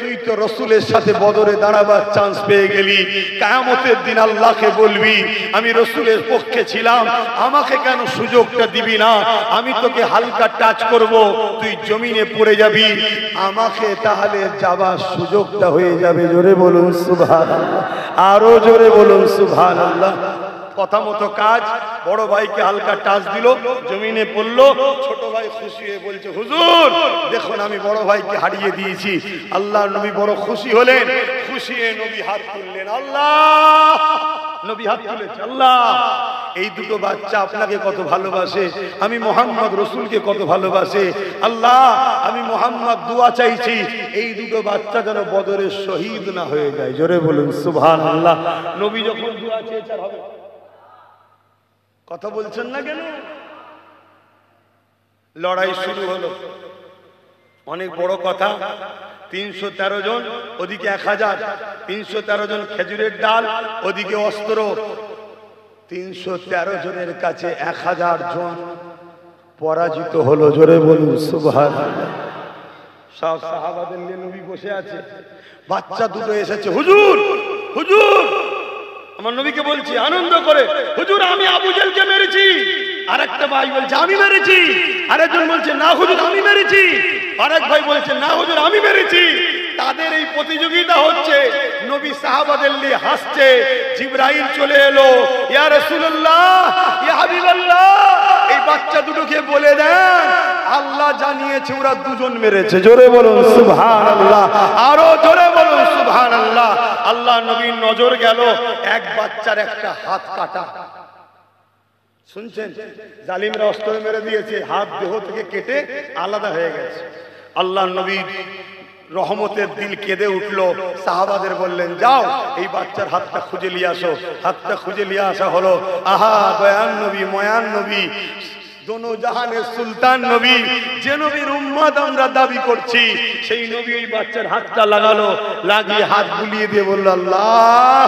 তুই তো রসুলের সাথে বদরে দাঁড়াবার চান্স পেয়ে গেলি, কিয়ামতের দিন আল্লাহকে বলবি আমি রসুলের পক্ষে ছিলাম, আমাকে কেন সুযোগটা দিবি না? আমি তোকে হালকা টাচ করব, তুই জমিনে পড়ে যাবি, আমাকে তাহলে যাবার সুযোগটা হয়ে যাবে। জোরে বলুন সুবহানাল্লাহ, আরো জোরে বলুন সুবহানাল্লাহ। কথা মতো কাজ। বড় ভাইকে হালকা টাচ দিল, জমিনে পড়লো। ছোট ভাই খুশি হয়ে বলছে, হুজুর দেখুন আমি বড় ভাইকে হারিয়ে দিয়েছি। আল্লাহর নবী বড় খুশি হলেন। খুশি হয়ে নবী হাত তুললেন। আল্লাহ, নবী হাত তুলেছে। আল্লাহ, এই দুটো বাচ্চা আপনাকে কত ভালোবাসে, আমি মোহাম্মদ রসুলকে কত ভালোবাসে। আল্লাহ, আমি মোহাম্মদ দোয়া চাইছি এই দুটো বাচ্চা যেন বদরের শহীদ না হয়ে যায়। জোরে বলুন সুবহানাল্লাহ। নবী যখন দোয়া চেয়েছে হবে। কথা বলছেন না কেন? লড়াই শুরু হলো। অনেক বড় কথা। 313 জন, ওদিকে 1000। 313 জন খেজুরের ডাল, ওদিকে অস্ত্র। 313 জনের কাছে 1000 জন পরাজিত হলো। জোরে বলুন সুবহানাল্লাহ। সব সাহাবাদের নিয়ে নবী বসে আছে। বাচ্চা দুটো এসেছে, হুজুর হুজুর। আমার নবীকে বলছি আনন্দ করে, হুজুর আমি আবু জেলকে মেরেছি। আরেকটা ভাই বলছে আমি মেরেছি। আরেকজন বলছে না হুজুর আমি মেরেছি। আরেক ভাই বলছে না হুজুর আমি মেরেছি। তাদের এই প্রতিযোগিতা হচ্ছে। নবী সাহাবাদের নিয়ে হাসছে। জিবরাইল চলে এলো, ইয়া রাসূলুল্লাহ, ইয়া হাবিবাল্লাহ, এই বাচ্চা দুটোকে বলে দেন আল্লাহ জানিয়েছে ওরা দুজন মেরেছে। জোরে বলুন সুবহানাল্লাহ, আরো জোরে বলুন সুবহানাল্লাহ। আল্লাহ নবীর নজর গেল এক বাচ্চার একটা হাত কাটা। শুনছেন, জালিমরা অস্ত্র মেরে দিয়েছে, হাত দেহ থেকে কেটে আলাদা হয়ে গেছে। আল্লাহ নবীর রহমতের দিল কেঁদে উঠলো। সাহাবাদের বললেন, যাও এই বাচ্চার হাতটা খুঁজে নিয়ে আসো। হাতটা খুঁজে নিয়ে আসা হলো। আহা দয়ান নবী, ময়ান নবী, দোনো জাহানের সুলতান নবী, যে নবীর উম্মত আমরা দাবি করছি, সেই নবী এই বাচ্চার হাতটা লাগালো, লাগিয়ে হাত বুলিয়ে দিয়ে বলল, আল্লাহ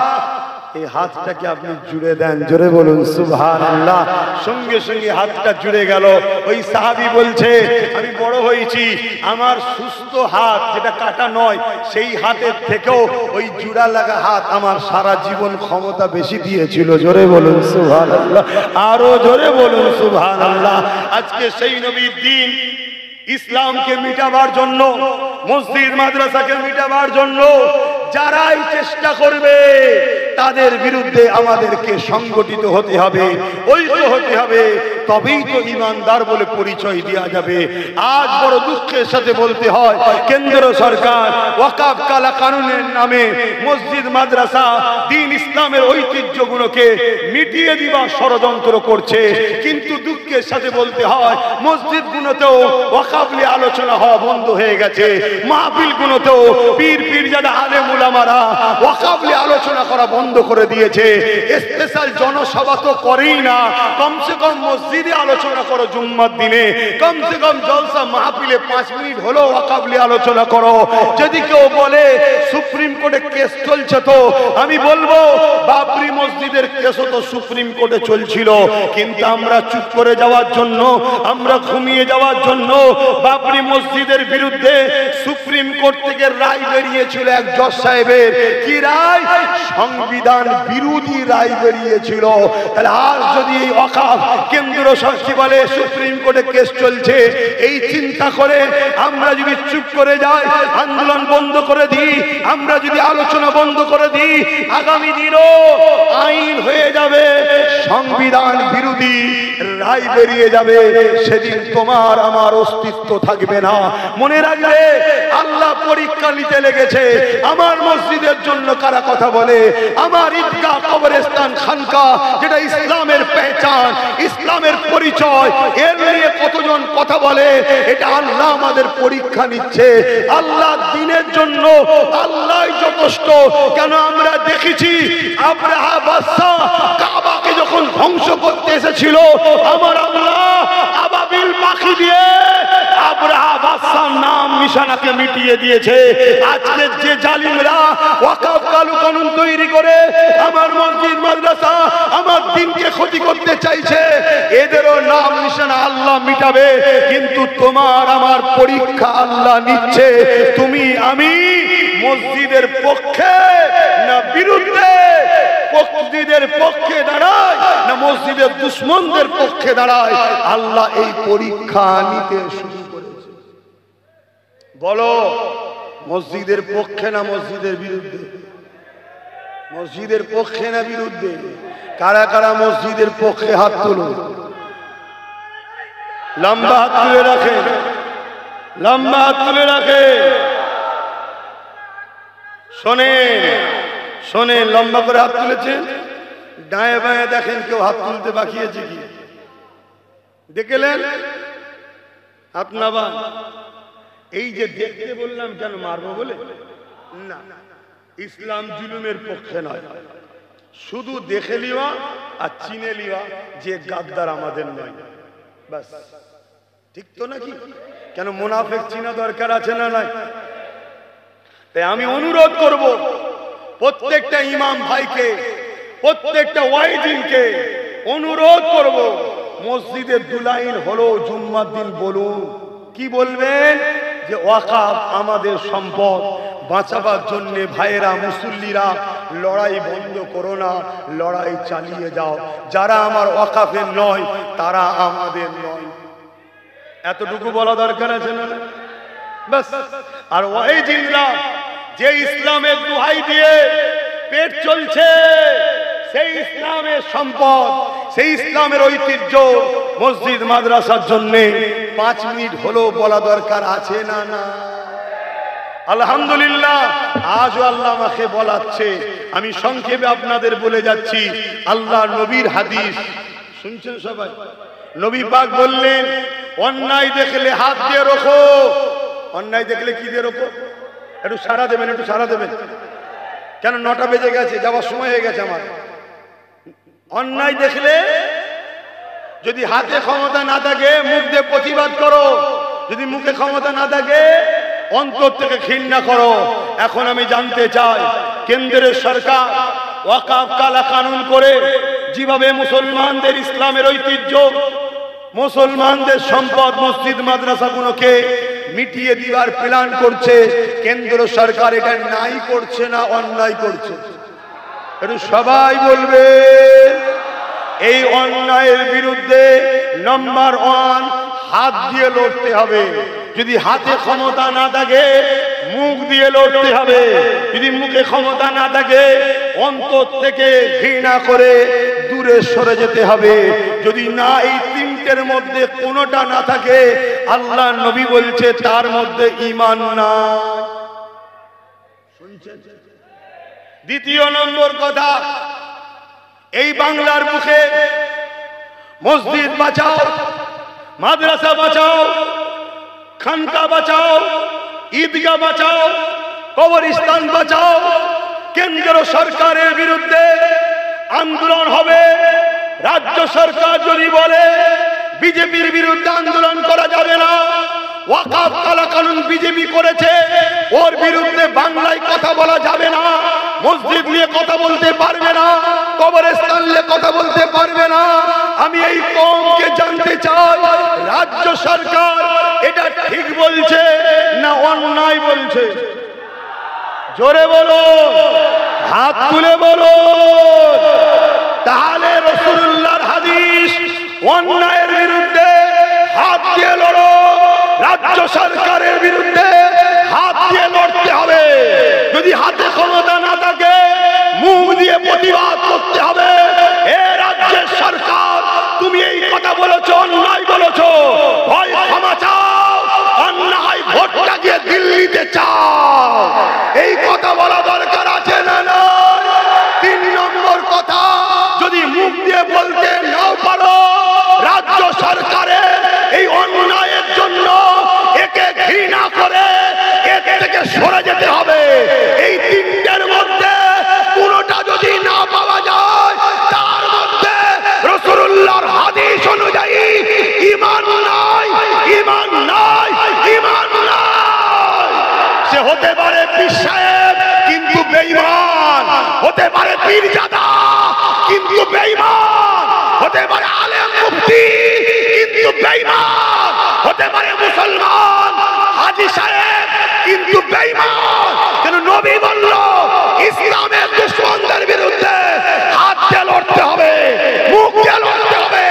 এই হাতটাকে আপনি জুড়ে দেন। জোরে বলুন সুবহানাল্লাহ। সঙ্গে সঙ্গে হাতটা জুড়ে গেল। ওই সাহাবী বলছে, আমি বড় হয়েছি, আমার সুস্থ হাত যেটা কাটা নয়, সেই হাতের থেকেও ওই জুড়া লাগা হাত আমার সারা জীবন ক্ষমতা বেশি দিয়েছিল। জোরে বলুন সুবহানাল্লাহ, আরো জোরে বলুন সুবহানাল্লাহ। আজকে সেই নবীর দিন ইসলামকে মিটাবার জন্য, মসজিদ মাদ্রাসাকে মিটাবার জন্য যারাই চেষ্টা করবে তাদের বিরুদ্ধে আমাদেরকে সংগঠিত হতে হবে, ঐক্য হতে হবে, তবেই তো ইমানদার বলে পরিচয় দেওয়া যাবে। আজ বড় দুঃখের সাথে বলতে হয়, কেন্দ্র সরকার ওয়াকফ কালা কানুনের নামে মসজিদ মাদ্রাসা দ্বীন ইসলামের ঐতিহ্যগুলোকে মিটিয়ে দিবার ষড়যন্ত্র করছে। কিন্তু দুঃখের সাথে বলতে হয়, মসজিদগুলোতেও ওয়াকফ নিয়ে আলোচনা হওয়া বন্ধ হয়ে গেছে। মাহফিলগুলোতেও পীর পীরজাদা আলেম উলামারা ওয়াকফ নিয়ে আলোচনা করা বন্ধ করে দিয়েছে। স্পেশাল জনসভা তো করেই না, কমসে কম মসজিদে আলোচনা করো, জুম্মার দিনে কমসে কম জলসা মাহফিলে 5 মিনিট হলো ওয়াকফ নিয়ে আলোচনা করো। যদি কেউ বলে সুপ্রিম কোর্টে কেস চলছে, তো আমি বলবো বাবরি মসজিদের কেসও তো সুপ্রিম কোর্টে চলছিল, কিন্তু আমরা চুপ করে যাওয়ার জন্য, আমরা ঘুমিয়ে যাওয়ার জন্য বাবরি মসজিদের বিরুদ্ধে সুপ্রিম কোর্ট থেকে রায় বেরিয়েছিল এক জজ সাহেবের। কি রায়? সংবিধান বিরোধী রায় বেরিয়েছিল। তাহলে আর যদি এই ওয়াকফ কেন্দ্র সরকার বলে সুপ্রিম কোর্টে কেস চলছে, এই চিন্তা করে আমরা যদি চুপ করে যাই, আন্দোলন বন্ধ করে দিই, আমরা যদি আলোচনা বন্ধ করে দিই, আগামী দিনও আইন হয়ে যাবে সংবিধান বিরোধী রায় বেরিয়ে যাবে। সেদিন তোমার আমার অস্তিত্ব থাকবে না। মনে রাখবে, আল্লাহ পরীক্ষা নিতে লেগেছে। আমার মসজিদের জন্য কারা কথা বলে, আমার ঈদগাহ, কবরস্থান, খানকা যেটা ইসলামের পেহচান, ইসলামের পরিচয়, এর নিয়ে কতজন কথা বলে, এটা আল্লাহ আমাদের পরীক্ষা নিচ্ছে। আল্লাহ দ্বীনের জন্য আল্লাহই যথেষ্ট। কেন আমরা দেখেছি আব্রাহা বাদশাহ কাবাকে যখন ধ্বংস করতে এসেছিল, আমার আল্লাহ আবাবিল পাখি দিয়ে আব্রাহা বাদশার নাম নিশানাকে মিটিয়ে দিয়েছে। আজকে যে জালিমরা ওয়াকফ কানুন তৈরি করে আমার মসজিদ মাদ্রাসা, আমার দ্বীনকে ক্ষতি করতে চাইছে, এদেরও নাম নিশানা আল্লাহ মিটাবে। কিন্তু তোমার আমার পরীক্ষা আল্লাহ নিচ্ছে। তুমি আমি মসজিদের পক্ষে না বিরুদ্ধে, মসজিদের পক্ষে দাঁড়ায় না মসজিদের দুশমনদের পক্ষে দাঁড়ায়, আল্লাহ এই পরীক্ষা নিতে শুরু করেছে। বলো, মসজিদের পক্ষে না মসজিদের বিরুদ্ধে? মসজিদের পক্ষে না বিরুদ্ধে? কারা কারা মসজিদের পক্ষে হাত তুলো, লম্বা হাত তুলে রাখে, লম্বা হাত তুলে রাখে। শোনেন শোনেন, লম্বা করে হাত তুলেছেন, ডায়ে বায়ে দেখেন কেউ হাত তুলতে বাকিয়েছে কি? দেখলেন হাত নাবা। এই যে দেখতে বললাম কেন, মারবো বলে না, ইসলাম জুলুমের পক্ষে নয়। শুধু দেখে লিওয়া আর চিনে লিওয়া যে গাদ্দার আমাদের নয়, বাস। ঠিক তো নাকি? কেন মুনাফিক চিনা দরকার আছে না নাই? তাই আমি অনুরোধ করব প্রত্যেকটা ইমাম ভাইকে, প্রত্যেকটা ওয়াইজিনকে অনুরোধ করব, মসজিদের দুলাইন হলো জুম্মার দিন বলুন। কি বলবেন? যে ওয়াকফ আমাদের সম্পদ, বাঁচাবার জন্য ভাইয়েরা মুসল্লিরা লড়াই বন্ধ করো না, লড়াই চালিয়ে যাও। যারা আমার ওয়াকফের নয় তারা আমাদের নয়, এতটুকু বলা দরকার আছে না? বাস। আর ওয়াইজিনরা যে ইসলামের দোহাই দিয়ে পেট চলছে, সেই ইসলামের সম্পদ, সেই ইসলামের ঐতিহ্য মসজিদ মাদ্রাসার জন্য 5 মিনিট হলেও বলা দরকার আছে না না? আলহামদুলিল্লাহ আজও আল্লাহ আমাকে বলাচ্ছে, আমি সংক্ষেপে আপনাদের বলে যাচ্ছি। আল্লাহ নবীর হাদিস শুনছেন সবাই? নবী পাক বললেন, অন্যায় দেখলে হাত দিয়ে রোখো। অন্যায় দেখলে কি দিয়ে রোখো? একটু সাড়া দেবেন, একটু সাড়া দেবেন। কেন 9টা বেজে গেছে, যাওয়ার সময় হয়ে গেছে আমার। অন্যায় দেখলে যদি হাতে ক্ষমতা না থাকে মুখ দিয়ে প্রতিবাদ করো, যদি মুখে ক্ষমতা না থাকে অন্তর থেকে ঘৃণা করো। এখন আমি জানতে চাই, কেন্দ্রের সরকার ওয়াকফ কালা কানুন করে যেভাবে মুসলমানদের ইসলামের ঐতিহ্য, মুসলমানদের সম্পদ মসজিদ মাদ্রাসাগুলোকে মিটিয়ে দেওয়ার প্ল্যান করছে, কেন্দ্র সরকার এটা নাই করছে না অন্যায় করছে? একটু সবাই বলবে। এই অন্যায়ের বিরুদ্ধে নাম্বার 1 হাত দিয়ে লড়তে হবে। যদি হাতে ক্ষমতা না থাকে মুখ দিয়ে লড়তে হবে। যদি মুখে ক্ষমতা না থাকে অন্তর থেকে ঘৃণা করে দূরে সরে যেতে হবে। যদি না এই তিনটের মধ্যে কোনোটা না থাকে, আল্লাহ নবী বলছে তার মধ্যে ঈমান নাই। শুনছেন? দ্বিতীয় নম্বর কথা, এই বাংলার মুখে মসজিদ বাঁচাও, মাদ্রাসা বাঁচাও, খানকা বাঁচাও, ঈদগাহ বাঁচাও, কবরস্থান বাঁচাও, কেন্দ্র সরকারের বিরুদ্ধে আন্দোলন হবে। রাজ্য সরকার যদি বলে বিজেপির বিরুদ্ধে আন্দোলন করা যাবে না, ওয়াকফ কালা কানুন বিজেপি করেছে, ওর বিরুদ্ধে বাংলায় কথা বলা যাবে না, মসজিদ নিয়ে কথা বলতে পারবে না, কবরস্থান নিয়ে কথা বলতে পারবে না। আমি এই কওমকে জানতে চাই, রাজ্য সরকার এটা ঠিক বলছে না অন্যায় বলছে? জোরে বলো, হাত তুলে বলো। তাহলে রাসূলুল্লাহর হাদিস, অন্যায়ের বিরুদ্ধে হাত দিয়ে লড়ো, রাজ্য সরকারের বিরুদ্ধে হাত দিয়ে লড়তে হবে। যদি হাতে ক্ষমতা না থাকে মুখ দিয়ে প্রতিবাদ করতে হবে। এ রাজ্যের সরকার, তুমি এই কথা বলেছো, অন্যায় বলেছো, হয় ক্ষমা চাও, অন্যায় ভোটটা গিয়ে দিল্লিতে চাও। এই কথা বলা দরকার আছে না না? 3 নম্বর কথা, যদি মুখ দিয়ে বলতে নাও পারো, রাজ্য সরকারের এই অন্যায়ের জন্য একে ঘৃণা করে এর থেকে সরে যেতে হবে। এই তিনটের মধ্যে কোনোটা যদি না পাওয়া যায়, তার মধ্যে রাসূলুল্লাহর হাদিস অনুযায়ী ঈমান নাই, ঈমান নাই, ঈমান নাই। সে হতে পারে পীর সাহেব কিন্তু বেঈমান, হতে পারে পীরজাদা কিন্তু বেঈমান, হতে পারে আলেম মুফতি কিন্তু বেঈমান, হতে পারে মুসলমান হাজী সাহেব কিন্তু বেঈমান। কেন নবী বলল ইসলামের দুশমনদের বিরুদ্ধে হাত দিয়ে লড়তে হবে, মুখ দিয়ে লড়তে হবে,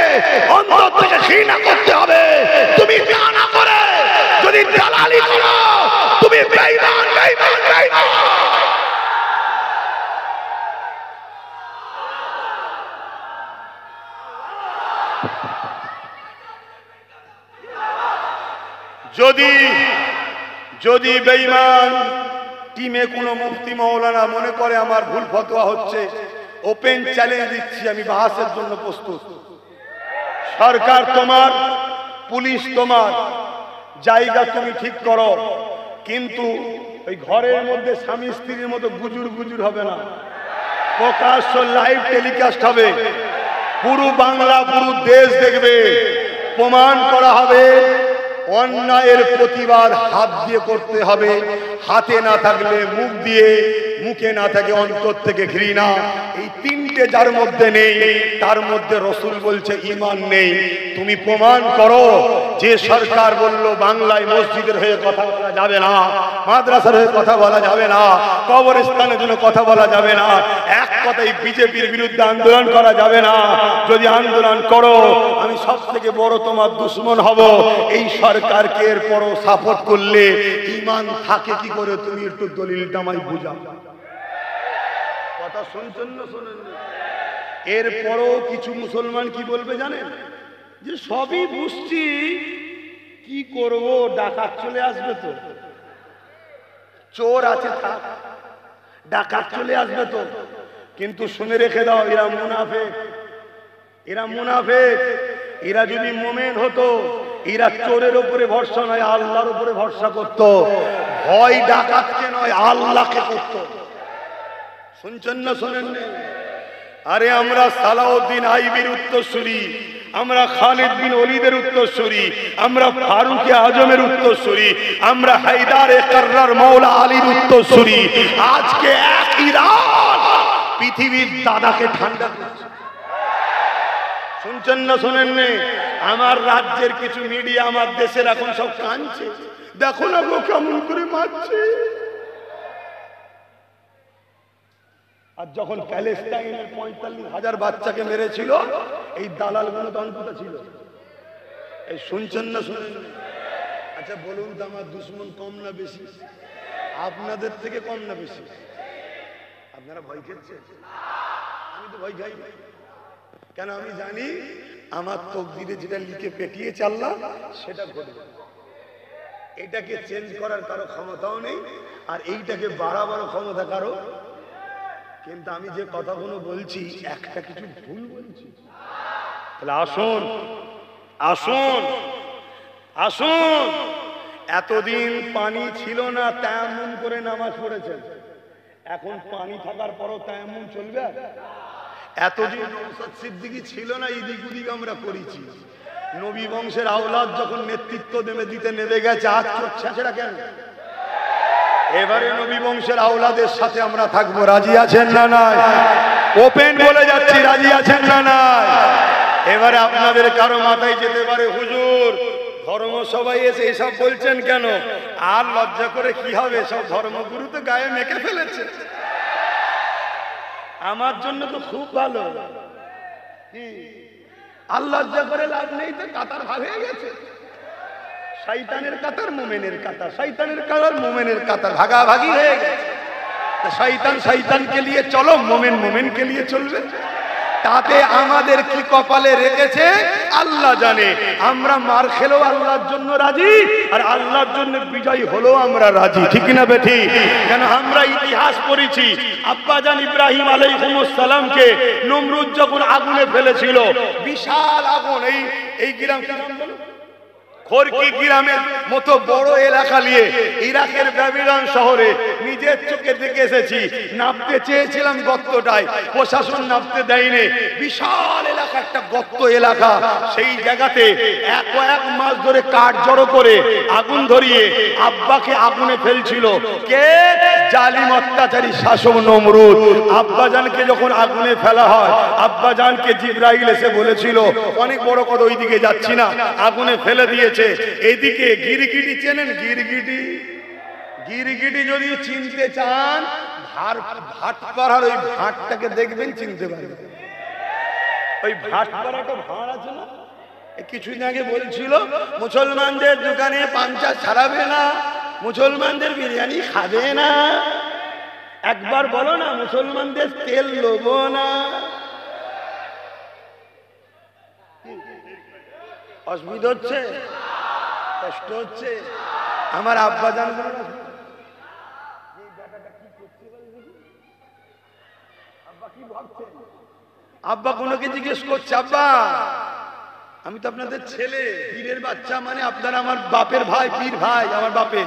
অন্তর থেকে ঘৃণা করতে হবে। তুমি তা না করে যদি দালালি করো, তুমি বেঈমান, বেঈমান, বেঈমান। যদি বেঈমান টিমে কোনো মুফতি মাওলানা মনে করে আমার ভুল ফতোয়া হচ্ছে, ওপেন চ্যালেঞ্জ দিচ্ছি, আমি বাহাসের জন্য প্রস্তুত। সরকার তোমার, পুলিশ তোমার, জায়গা তুমি ঠিক করো, কিন্তু ওই ঘরের মধ্যে স্বামী স্ত্রীর মতো গুজুর গুজুর হবে না। প্রকাশ্য লাইভ টেলিকাস্ট হবে, পুরো বাংলা পুরো দেশ দেখবে, প্রমাণ করা হবে অন্যায়ের প্রতিবাদ হাত দিয়ে করতে হবে। হাতে না থাকলে মুখ দিয়ে, মুখে না থাকে অন্তর থেকে ঘৃণা। এই তিনটে যার মধ্যে নেই, তার মধ্যে রাসূল বলছে ঈমান নেই। তুমি প্রমাণ করো। যে সরকার বলল বাংলায় মসজিদের হয়ে কথা বলা যাবে না, মাদ্রাসার হয়ে কথা বলা যাবে না, কবরস্থানের জন্য কথা বলা যাবে না, এক কথাই বিজেপির বিরুদ্ধে আন্দোলন করা যাবে না। যদি আন্দোলন করো আমি সব থেকে বড় তোমার দুশমন হব। এই সরকারকে এরপরও সাপোর্ট করলে ঈমান থাকে কি করে? তুমি একটু দলিলটা আমায় বুঝাও। কথা শুনছেন না শোনেন? এরপরও কিছু মুসলমান কি বলবে জানেন? যে সবই বুঝছি, কি করব, ডাকাত চলে আসবে তো, চোর আছে থাক, ডাকাত চলে আসবে তো। কিন্তু শুনে রেখে দাও, এরা মুনাফিক, এরা মুনাফিক। এরা যদি মুমিন হতো, এরা চোরের উপরে ভরসা নয় আল্লাহর উপরে ভরসা করত। ভয় ডাকাতকে নয় আল্লাহকে করত। শুনছেন না শোনেন না? আরে আমরা সালাউদ্দিন আইবির উত্তরসূরি, আমরা খালিদ বিন ওলীদের উত্তরসূরি, আমরা ফারুক আজমের উত্তরসূরি, আমরা হায়দারে কাররার মাওলা আলীর উত্তরসূরি। আজকে এক ইরান পৃথিবীর দাদাকে ঠান্ডা করছে। শুনছেন না শোনেন না? আমার রাজ্যের কিছু মিডিয়া আমার দেশের এখন সব কাঁদছে, দেখো না গো কেমন করে মারছে। আর যখন প্যালেস্টাইনের 45,000 বাচ্চাকে মেরেছিল, এই দালালগুলো তখন ছিল। এই শুনছেন না শুনেন? আচ্ছা বলুন তো, আমার দুশ্মন কম না বেশি? আপনাদের থেকে কম না বেশি? আপনারা ভয় খেয়েছেন? আমি তো ভয় খাই। কেন? আমি জানি আমার তকদিরে যেটা লিখে পেটিয়ে চাললাম সেটা ঘটবে। এটাকে চেঞ্জ করার কারো ক্ষমতাও নেই, আর এইটাকে বাড়াবারও ক্ষমতা কারো। কিন্তু আমি যে কথাগুলো বলছি একটা কিছু ভুল বলছি। তাহলে আসুন আসুন আসুন, এতদিন পানি ছিল না, তায়াম্মুম করে নামাজ পড়েছেন। এখন পানি থাকার পরও তায়াম্মুম চলবে? এতদিন নওশাদ সিদ্দিকী ছিল না, ইদিক উদিক আমরা করেছি। নবী বংশের আওলাদ যখন নেতৃত্ব দিতে নেমে গেছে, আজ চলছে সেটা কেন? এবারে নবী বংশের আওলাদের সাথে আমরা থাকবো, রাজি আছেন না নাই? ওপেন বলে যাচ্ছি, রাজি আছেন না নাই? এবারে আপনাদের কারো মাথায় যেতে পারে, হুজুর ধর্ম সবাই এসে এসব বলছেন কেন? আর লজ্জা করে কি হবে, সব ধর্মগুরু তো গায়ে মেখে ফেলেছে। আমার জন্য তো খুব ভালো, আর লজ্জা করে লাভ নেই, তো কাতার ভাগ হয়ে গেছে। শয়তানের কাতার মুমিনের কাতার, শয়তানের কাতার মুমিনের কাতার ভাগাভাগি হয়ে গেছে। শয়তান শয়তানকে নিয়ে চলো, মুমিন মুমিনকে নিয়ে চলবে। তাতে আমাদের কি কপালে রেখেছে আল্লাহ জানে। আমরা মার খেলেও আল্লাহর জন্য রাজি, আর আল্লাহর জন্য বিজয় হলেও আমরা রাজি। ঠিক না বেঠি? কেন? আমরা ইতিহাস পড়েছি, আব্বাজান ইব্রাহিম আলাইহিস সালামকে নমরুদ যখন আগুনে ফেলেছিল, বিশাল আগুন, এই গ্রাম কি নাম বলো? খরকি গ্রামের মতো বড় এলাকা নিয়ে ইরাকের ব্যাবিলন শহরে নিজের চোখে দেখে এসেছি। নামতে চেয়েছিলাম গর্তটায়, প্রশাসন নামতে দেয়নি। বিশাল এলাকা, একটা গর্ত এলাকা, সেই জায়গাতে এক মাস ধরে কাঠ জড়ো করে আগুন ধরিয়ে আব্বাকে আগুনে ফেলছিল কে? জালিম অত্যাচারী শাসক নমরুদ। আব্বাজানকে যখন আগুনে ফেলা হয়, আব্বাজানকে জিবরাইল এসে বলেছিল, অনেক বড় কথা, ওইদিকে যাচ্ছি না, আগুনে ফেলে দিয়ে এদিকে গিরগিটি চেনেন? গিরগিটি, গিরগিটি যদি চিনতে চান, ভাটপাড়ার ওই ভাটটাকে দেখবেন, চিনতে পারবেন। ওই ভাটপাড়াটা ভাড় আছে না? কিছুদিন আগে বলছিল মুসলমানদের দোকানে পাঞ্চা ছাড়াবে না, মুসলমানদের বিরিয়ানি খাবে না। একবার বলো না, মুসলমানদের তেল লোবো না। অসুবিধা হচ্ছে? কষ্ট হচ্ছে? আমার আব্বা জান আব্বা কোনকে জিজ্ঞেস করছে, আব্বা আমি তো আপনাদের ছেলে, পীরের বাচ্চা, মানে আপনারা আমার বাপের ভাই, পীর ভাই আমার বাপে,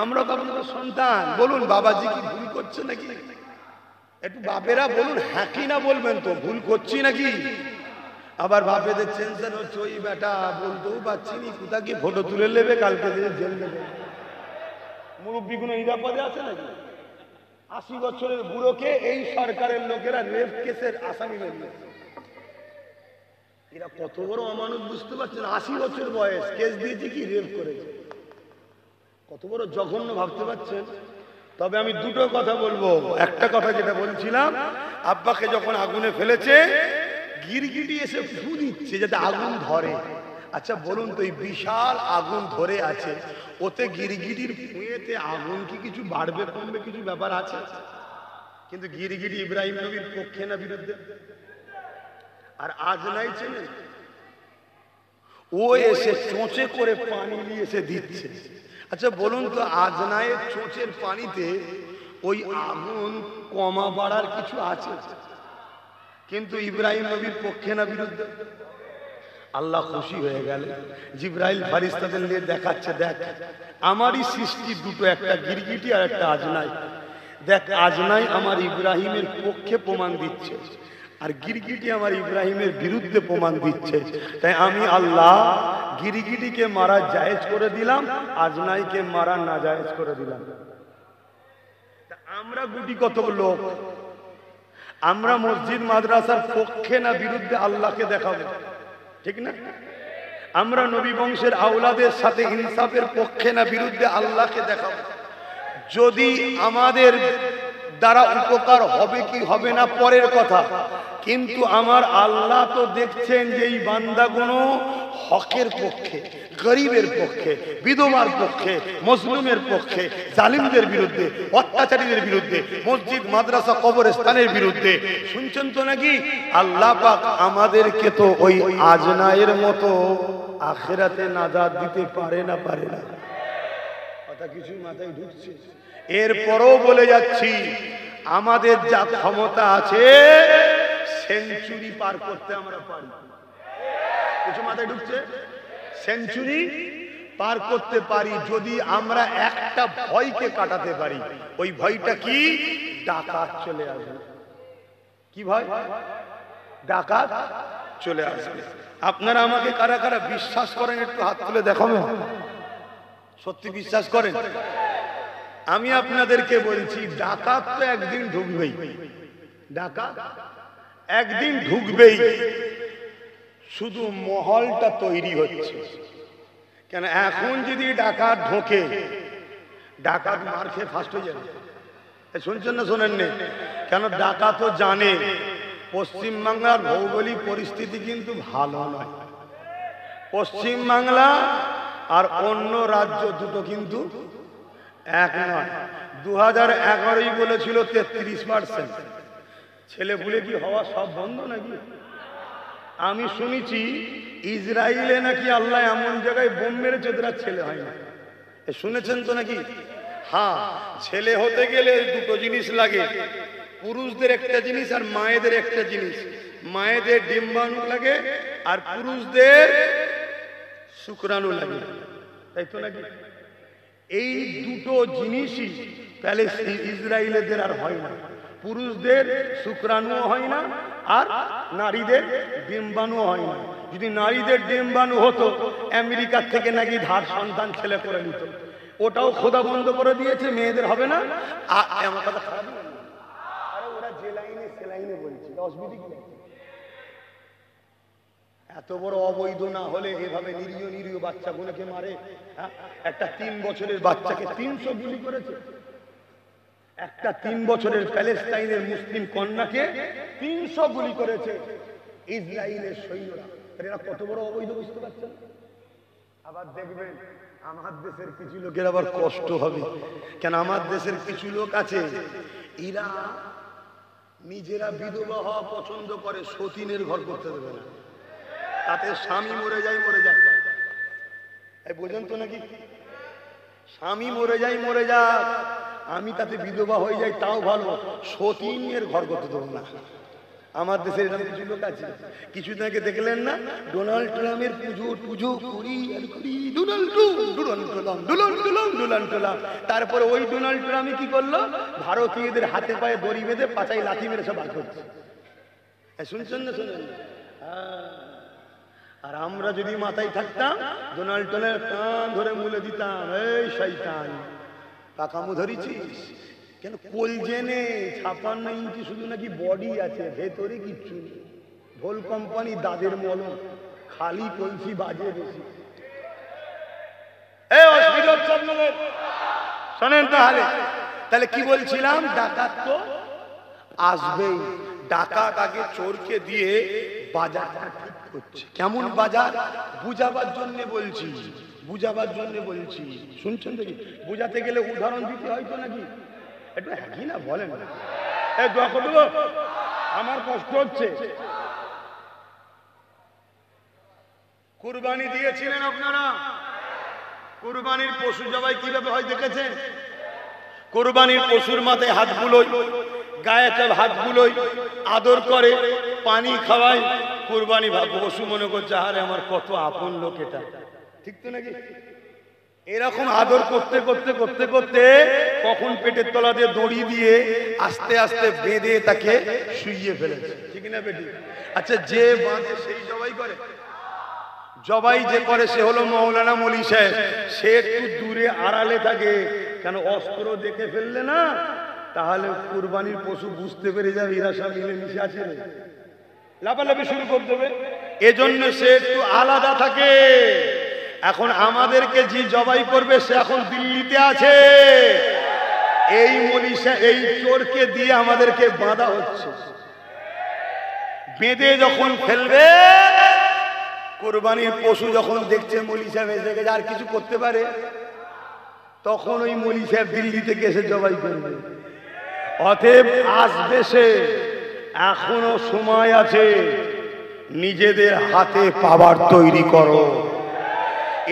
আমরা তো আপনাদের সন্তান, বলুন বাবাজি কি ভুল করছে নাকি? একটু বাপেরা বলুন, হ্যাঁ কি না বলবেন তো, ভুল করছি নাকি? আবার বাপেদের টেনশন হচ্ছে, ওই বেটা বলতেও পারছি নি, কোথা কি ফটো তুলে নেবে, কালকে দিয়ে জেল দেবে। মুরব্বী কোনো নিরাপদে আছে নাকি? 80 বছরের বুড়োকে এই সরকারের লোকেরা রেপ কেসের আসামি বানিয়েছে। এরা কত বড় অমানুষ বুঝতে পারছেন? 80 বছর বয়স, কেস দিয়েছে কি, রেপ করেছে। কত বড় জঘন্য ভাবতে পারছেন? তবে আমি দুটো কথা বলবো। একটা কথা যেটা বলছিলাম, আব্বাকে যখন আগুনে ফেলেছে, গিরগিটি এসে ফু দিচ্ছে যাতে আগুন ধরে। আচ্ছা বলুন তো, এই বিশাল আগুন ধরে আছে, ওতে গিরগিটির ফুঁয়েতে আগুন কি কিছু বাড়বে কমবে, কিছু ব্যাপার আছে? কিন্তু গিরগিটি ইব্রাহিম নবীর পক্ষে না বিরুদ্ধে? আর আজ নাই চেনেন, ও এসে চোঁচে করে পানি নিয়ে এসে দিচ্ছে। আচ্ছা বলুন তো, আজনায়ের চোঁচের পানিতে ওই আগুন কমা বাড়ার কিছু আছে? কিন্তু ইব্রাহিম নবীর পক্ষে না বিরুদ্ধে? আল্লাহ খুশি হয়ে গেল, জিবরাইল ফারিস্তাদের নিয়ে দেখাচ্ছে, দেখ আমারই সৃষ্টি দুটো, একটা গিরগিটি আর একটা আজনাই। দেখ আজনাই আমার ইব্রাহিমের পক্ষে প্রমাণ দিচ্ছে, আর গিরগিটি আমার ইব্রাহিমের বিরুদ্ধে প্রমাণ দিচ্ছে। তাই আমি আল্লাহ গিরগিটিকে মারা জায়েজ করে দিলাম, আজনাইকে মারা না জায়েজ করে দিলাম। আমরা গুটি কত লোক, আমরা মসজিদ মাদ্রাসার পক্ষে না বিরুদ্ধে আল্লাহকে দেখাবো, ঠিক না? আমরা নবী বংশের আওলাদের সাথে ইনসাফের পক্ষে না বিরুদ্ধে আল্লাহকে দেখাবো। যদি আমাদের দ্বারা উপকার হবে কি হবে না পরের কথা, কিন্তু আমার আল্লাহ তো দেখছেন যে এই বান্দাগুলো হকের পক্ষে, গরিবের পক্ষে, বিধবার পক্ষে, মজলুমের পক্ষে, জালিমদের বিরুদ্ধে, অত্যাচারীদের বিরুদ্ধে, মসজিদ মাদ্রাসা কবরস্থানের বিরুদ্ধে। শুনছেন তো নাকি? আল্লাহ পাক আমাদেরকে তো ওই আজনায়ের মতো আখিরাতে নাজাত দিতে পারে না, পারে না? কথা কিছু মাথায় ঢুকছে? এরপরও বলে যাচ্ছি, আমাদের যা ক্ষমতা আছে সেঞ্চুরি পার করতে আমরা পারি। কিছু মাথায় ঢুকছে? সেঞ্চুরি পার করতে পারি যদি আমরা একটা ভয়কে কাটাতে পারি। ওই ভয়টা কি? ডাকাত চলে আসবে। কি ভয়? ডাকাত চলে আসবে। আপনারা আমাকে কারা কারা বিশ্বাস করেন একটু হাত তুলে দেখাবেন? সত্যি বিশ্বাস করেন? আমি আপনাদেরকে বলছি, ডাকাত তো একদিন ঢুকবেই, ডাকাত একদিন ঢুকবেই, শুধু মহলটা তৈরি হচ্ছে। কেন এখন যদি ডাকাত ঢোকে, ডাকাত মার খেয়ে ফার্স্ট হয়ে যাবে। শুনছেন না শোনেননি? কেন ডাকাত তো জানে পশ্চিমবাংলার ভৌগোলিক পরিস্থিতি কিন্তু ভালো নয়। পশ্চিমবাংলা আর অন্য রাজ্য দুটো কিন্তু এক নয়। 2011 বলেছিল 33%। ছেলে ভুলে কি হওয়া সব বন্ধ নাকি? আমি শুনেছি ইসরায়েলে নাকি আল্লাহ এমন জায়গায় বোম মেরেছে ওদের ছেলে হয় না। শুনেছেন তো নাকি? হ্যাঁ, ছেলে হতে গেলে দুটো জিনিস লাগে, পুরুষদের একটা জিনিস আর মায়েদের একটা জিনিস। মায়েদের ডিম্বাণু লাগে আর পুরুষদের শুক্রাণু লাগে, তাই তো নাকি? এই দুটো জিনিসই তাহলে ইসরায়েলেদের আর হয় না। পুরুষদের শুক্রাণু হয় না আর নারীদের ডিম্বাণু হয় না। যদি নারীদের ডিম্বাণু হতো, আমেরিকার থেকে নাকি ধার সন্তান ছেলে করে নিত। ওটাও খোদা বন্ধ করে দিয়েছে, মেয়েদের হবে না। আমার কথা খারাপ? আরে ওরা যে লাইনে সে লাইনে বলছে, অসুবিধা কি? এত বড় অবৈধ না হলে এভাবে নিরীহ নিরীহ বাচ্চাগুলোকে মারে। একটা 3 বছরের বাচ্চাকে 300 গুলি করেছে। একটা 3 বছরের প্যালেস্টাইনের মুসলিম কন্যাকে 300 গুলি করেছে ইসরায়েলের সৈন্যরা। এরা কত বড় অবৈধ, বুঝতে পারছেন? আবার দেখবেন আমার দেশের কিছু লোকের আবার কষ্ট হবে। কেন আমার দেশের কিছু লোক আছে, এরা নিজেরা বিধবা হওয়া পছন্দ করে, সতীনের ঘর করতে দেবে না। তাতে স্বামী মরে যায়, মরে যায়। এই বোঝেন তো নাকি? স্বামী মরে যায়, মরে যাক, আমি তাতে বিধবা হয়ে যাই তাও ভালো, সতীনের ঘর করতে দেবো না। আমার দেশের এরকম কিছু লোক আছে। কিছুদিন আগে দেখলেন না, ডোনাল্ড ট্রাম্পের পুজো করি আর করি, তারপরে ওই ডোনাল্ড ট্রাম্প কি করলো? ভারতীয়দের হাতে পায়ে দড়ি বেঁধে পাছায় লাথি মেরে সব বার করছে। শুনছেন না? শোনেন? আর আমরা যদি মাথায় থাকতাম, ডোনাল্ড ট্রাম্পের কান ধরে মুলে দিতাম, এই শয়তান পাকামু ধরেছিস কেন? কলজে নেই, 56 ইঞ্চি শুধু নাকি বডি আছে, ভেতরে কিচ্ছু নেই। ভোল কোম্পানি দাদের মলম, খালি কলসি বাজে বেশি। শোনেন তাহলে, তাহলে কি বলছিলাম? ডাকাত তো আসবেই। ডাকাত আগে চোরকে দিয়ে বাজারটা ঠিক করছে। কেমন বাজার? বুঝাবার জন্য বলছি, বুঝাবার জন্য বলছি। শুনছেন দেখি? বুঝাতে গেলে উদাহরণ দিতে হয় তো নাকি? একটু হ্যাঁ না বলেন। আমার কষ্ট হচ্ছে। কুরবানি দিয়েছিলেন আপনারা? কুরবানির পশু জবাই কিভাবে হয় দেখেছেন? কুরবানির পশুর মাথায় হাত বুলোয়, গায়ে হাত বুলোয়, আদর করে, পানি খাওয়ায়। কুরবানি পশু মনে করছে আরে আমার কত আপন লোক এটা, ঠিক তো নাকি? এরকম আদর করতে করতে করতে করতে কখন পেটের তলা দিয়ে দড়ি দিয়ে আস্তে আস্তে বেঁধে তাকে শুইয়ে ফেলেছে, ঠিক না বেটি? আচ্ছা, যে বাঁধে সেই জবাই করে? জবাই যে করে সে হলো মৌলানা মলি সাহেব। সে একটু দূরে আড়ালে থাকে, কেন অস্ত্র দেখে ফেললে না তাহলে কুরবানির পশু বুঝতে পেরে যাবে এরা সব মিলেমিশে আছে, লাফালাফি শুরু করে দেবে। এজন্য সে একটু আলাদা থাকে। এখন আমাদেরকে যে জবাই করবে সে এখন দিল্লিতে আছে। এই মনীষা, এই চোরকে দিয়ে আমাদেরকে বাঁধা হচ্ছে। বেঁধে যখন ফেলবে, কুরবানির পশু যখন দেখছে মলি সাহেব এসে গেছে আর কিছু করতে পারে, তখন ওই মলি সাহেব দিল্লি থেকে এসে জবাই করবে। অতএব আসবে সে, এখনো সময় আছে, নিজেদের হাতে পাওয়ার তৈরি করো।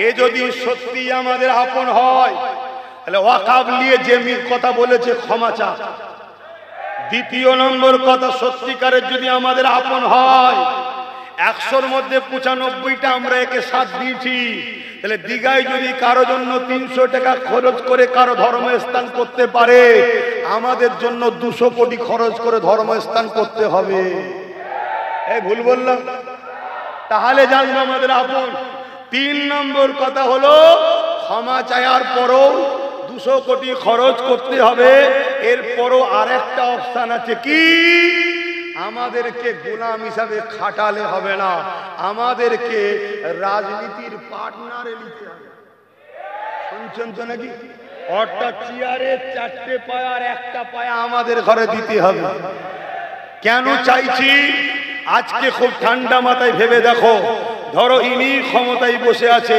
এ যদি সত্যি আমাদের আপন হয় তাহলে ওয়াকাব নিয়ে যে কথা বলেছে ক্ষমা চা। দ্বিতীয় নম্বর কথা, সত্যিকারের যদি আমাদের আপন হয়, 100-র মধ্যে 95টা আমরা একে সাথ দিয়েছি, তাহলে দীঘায় যদি কারো জন্য 300 টাকা খরচ করে কারো ধর্মস্থান করতে পারে, আমাদের জন্য 200 কোটি খরচ করে ধর্মস্থান করতে হবে। এই ভুল বললাম? তাহলে জানবো আমাদের আপন। 3 নম্বর কথা হলো, ক্ষমা চাওয়ার পরও 200 কোটি খরচ করতে হবে। এরপরও আরেকটা অপশন আছে, কি? আমাদেরকে গোলাম হিসাবে খাটালে হবে না, আমাদেরকে রাজনীতির পার্টনারে নিতে হবে। শুনছেন তো নাকি? অর্থাৎ চেয়ারে 4টে পায়া আর 1টা পায়া আমাদের ঘরে দিতে হবে। কেন চাইছি? আজকে খুব ঠান্ডা মাথায় ভেবে দেখো, ধরো ইনি ক্ষমতায় বসে আছে,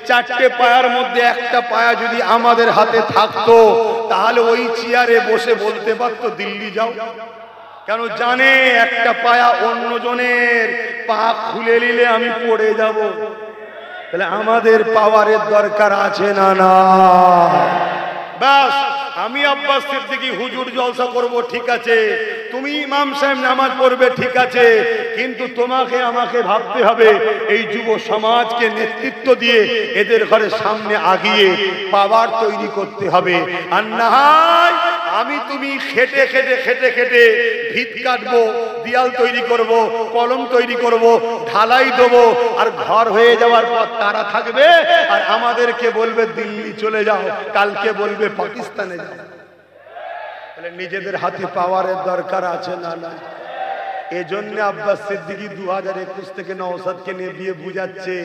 4টে পায়ার মধ্যে 1টা পায়া যদি আমাদের হাতে থাকতো, তাহলে ওই চেয়ারে বসে বলতে পারতো দিল্লি যাও। কেন জানে 1টা পায়া অন্যজনের পা খুলে নিলে আমি পড়ে যাব। তাহলে আমাদের পাওয়ারের দরকার আছে না? না। ব্যাস, আমি আব্বাস সিদ্দিকী হুজুর জলসা করব, ঠিক আছে, তুমি ইমাম সাহেব নামাজ পড়বে, ঠিক আছে, কিন্তু তোমাকে আমাকে ভাবতে হবে এই যুব সমাজকে নেতৃত্ব দিয়ে এদের ঘরে সামনে আগিয়ে পাওয়ার তৈরি করতে হবে। আর না হয় আমি তুমি খেটে খেটে খেটে খেটে ভিত কাটবো, দেয়াল তৈরি করব, কলম তৈরি করব, ঢালাই দেবো, আর ঘর হয়ে যাওয়ার পর তারা থাকবে আর আমাদেরকে বলবে দিল্লি চলে যাও, কালকে বলবে পাকিস্তানে যাও। তাহলে নিজেদের হাতে পাওয়ারের দরকার আছে না? না। এজন্য আব্বাস সিদ্দিকী 2021 থেকে নওশাদকে নিয়ে বিয়ে বুঝাচ্ছে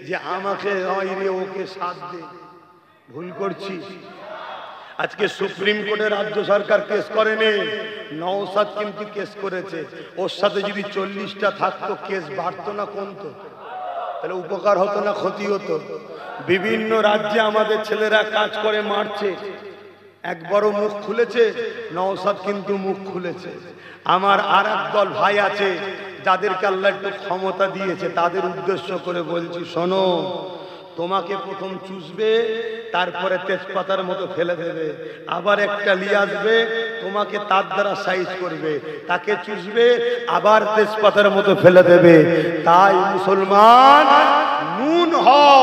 যে আমাকে নয় রে, ওকে সাথ দে। ভুল করছি? আজকে সুপ্রিম কোর্টে রাজ্য সরকার কেস করেনি, নওশাদ কিন্তু কেস করেছে। ওর সাথে যদি 40টা থাকতো, কেস বাড়তো না কমতো? তাহলে উপকার হতো না ক্ষতি হতো? বিভিন্ন রাজ্যে আমাদের ছেলেরা কাজ করে মারছে, একবারও মুখ খুলেছে? নওশাদ কিন্তু মুখ খুলেছে। আমার আর একদল ভাই আছে যাদেরকে আল্লাহ একটু ক্ষমতা দিয়েছে, তাদের উদ্দেশ্য করে বলছি, শোনো, তোমাকে প্রথম চুষবে, তারপরে তেজপাতার মতো ফেলে দেবে, আবার একটা নিয়ে আসবে, তোমাকে তার দ্বারা সাইজ করবে, তাকে চুষবে, আবার তেজপাতার মতো ফেলে দেবে। তাই মুসলমান, নুন হও,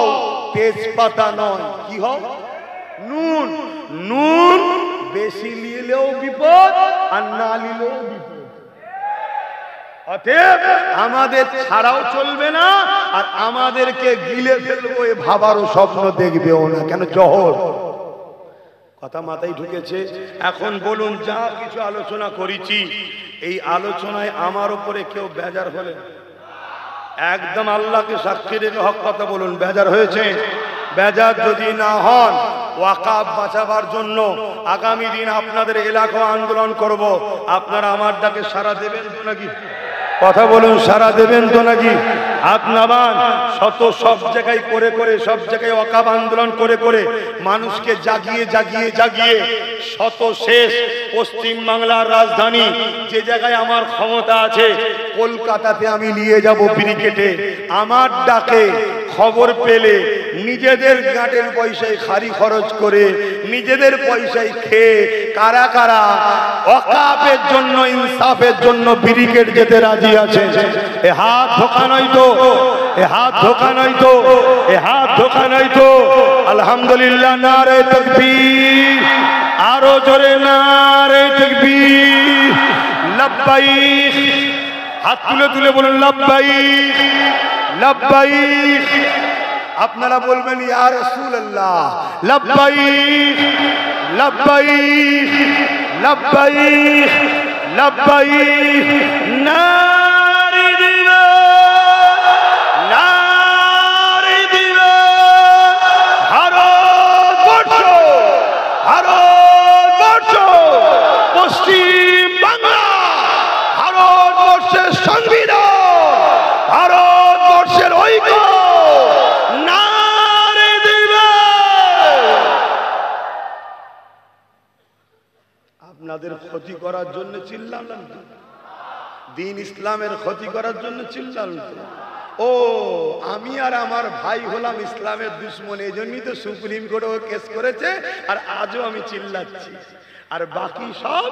তেজপাতা নয়। কি হও? নুন। নুন বেশি নিলেও বিপদ, আর না নিলেও বিপদ। অতএব আমাদের ছাড়াও চলবে না, আর আমাদেরকে গিলে ফেলবো এ ভাবারও স্বপ্ন দেখবেও না। কেন? জহর। কথা মাথায় ঢুকেছে? এখন বলুন, যা কিছু আলোচনা করেছি, এই আলোচনায় আমার উপরে কেউ বেজার হলে একদম আল্লাহকে সাক্ষী রেখে হক কথা বলুন, বেজার হয়েছে? বেজার যদি না হন, ওয়াকাব বাঁচাবার জন্য আগামী দিন আপনাদের এলাকা আন্দোলন করব। আপনারা আমার ডাকে সাড়া দেবেন তো নাকি? কথা বলুন, সাড়া দেবেন তো নাকি? হাত নামান। সব জায়গায় করে করে, সব জায়গায় ওয়াকাব আন্দোলন করে করে মানুষকে জাগিয়ে জাগিয়ে জাগিয়ে শেষ পশ্চিম বাংলার রাজধানী যে জায়গায় আমার ক্ষমতা আছে, কলকাতাতে আমি নিয়ে যাব ব্রিগেডে। আমার ডাকে খবর পেলে নিজেদের গাঁটের পয়সায় খারি খরচ করে নিজেদের পয়সায় খেয়ে কারা কারা ওয়াকাফের জন্য ইনসাফের জন্য ব্রিগেড যেতে রাজি আছে? এ হাত ধোকা নয় তো, এ হাত ধোকা নয় তো, এ হাত ধোকা নয় তো। আলহামদুলিল্লাহ, নারে তাকবীর, আরো জোরে নারে তাকবীর, লাব্বাইক। হাত তুলে তুলে বলুন লাব্বাইক, লাব্বাইক। আপনারা বলবেন ইয়া রাসূলুল্লাহ, লাব্বাইক, লাব্বাইক, লাব্বাইক, লাব্বাইক। নারে দিবা, নারে দিবা। ভারতবর্ষ, ভারতবর্ষ, পশ্চিম বাংলা, ভারতবর্ষের সংবিধান, ভারতবর্ষের ঐক্য। নারে দিবা। আপনাদের ক্ষতি করার জন্য চিল্লালাম তো, দিন ইসলামের ক্ষতি করার জন্য চিল্লালাম তো। ও আমি আর আমার ভাই হলাম ইসলামের দুশ্মন, এই জন্যই তো সুপ্রিম কোর্টে কেস করেছে, আর আজও আমি চিল্লাচ্ছি। আর বাকি সব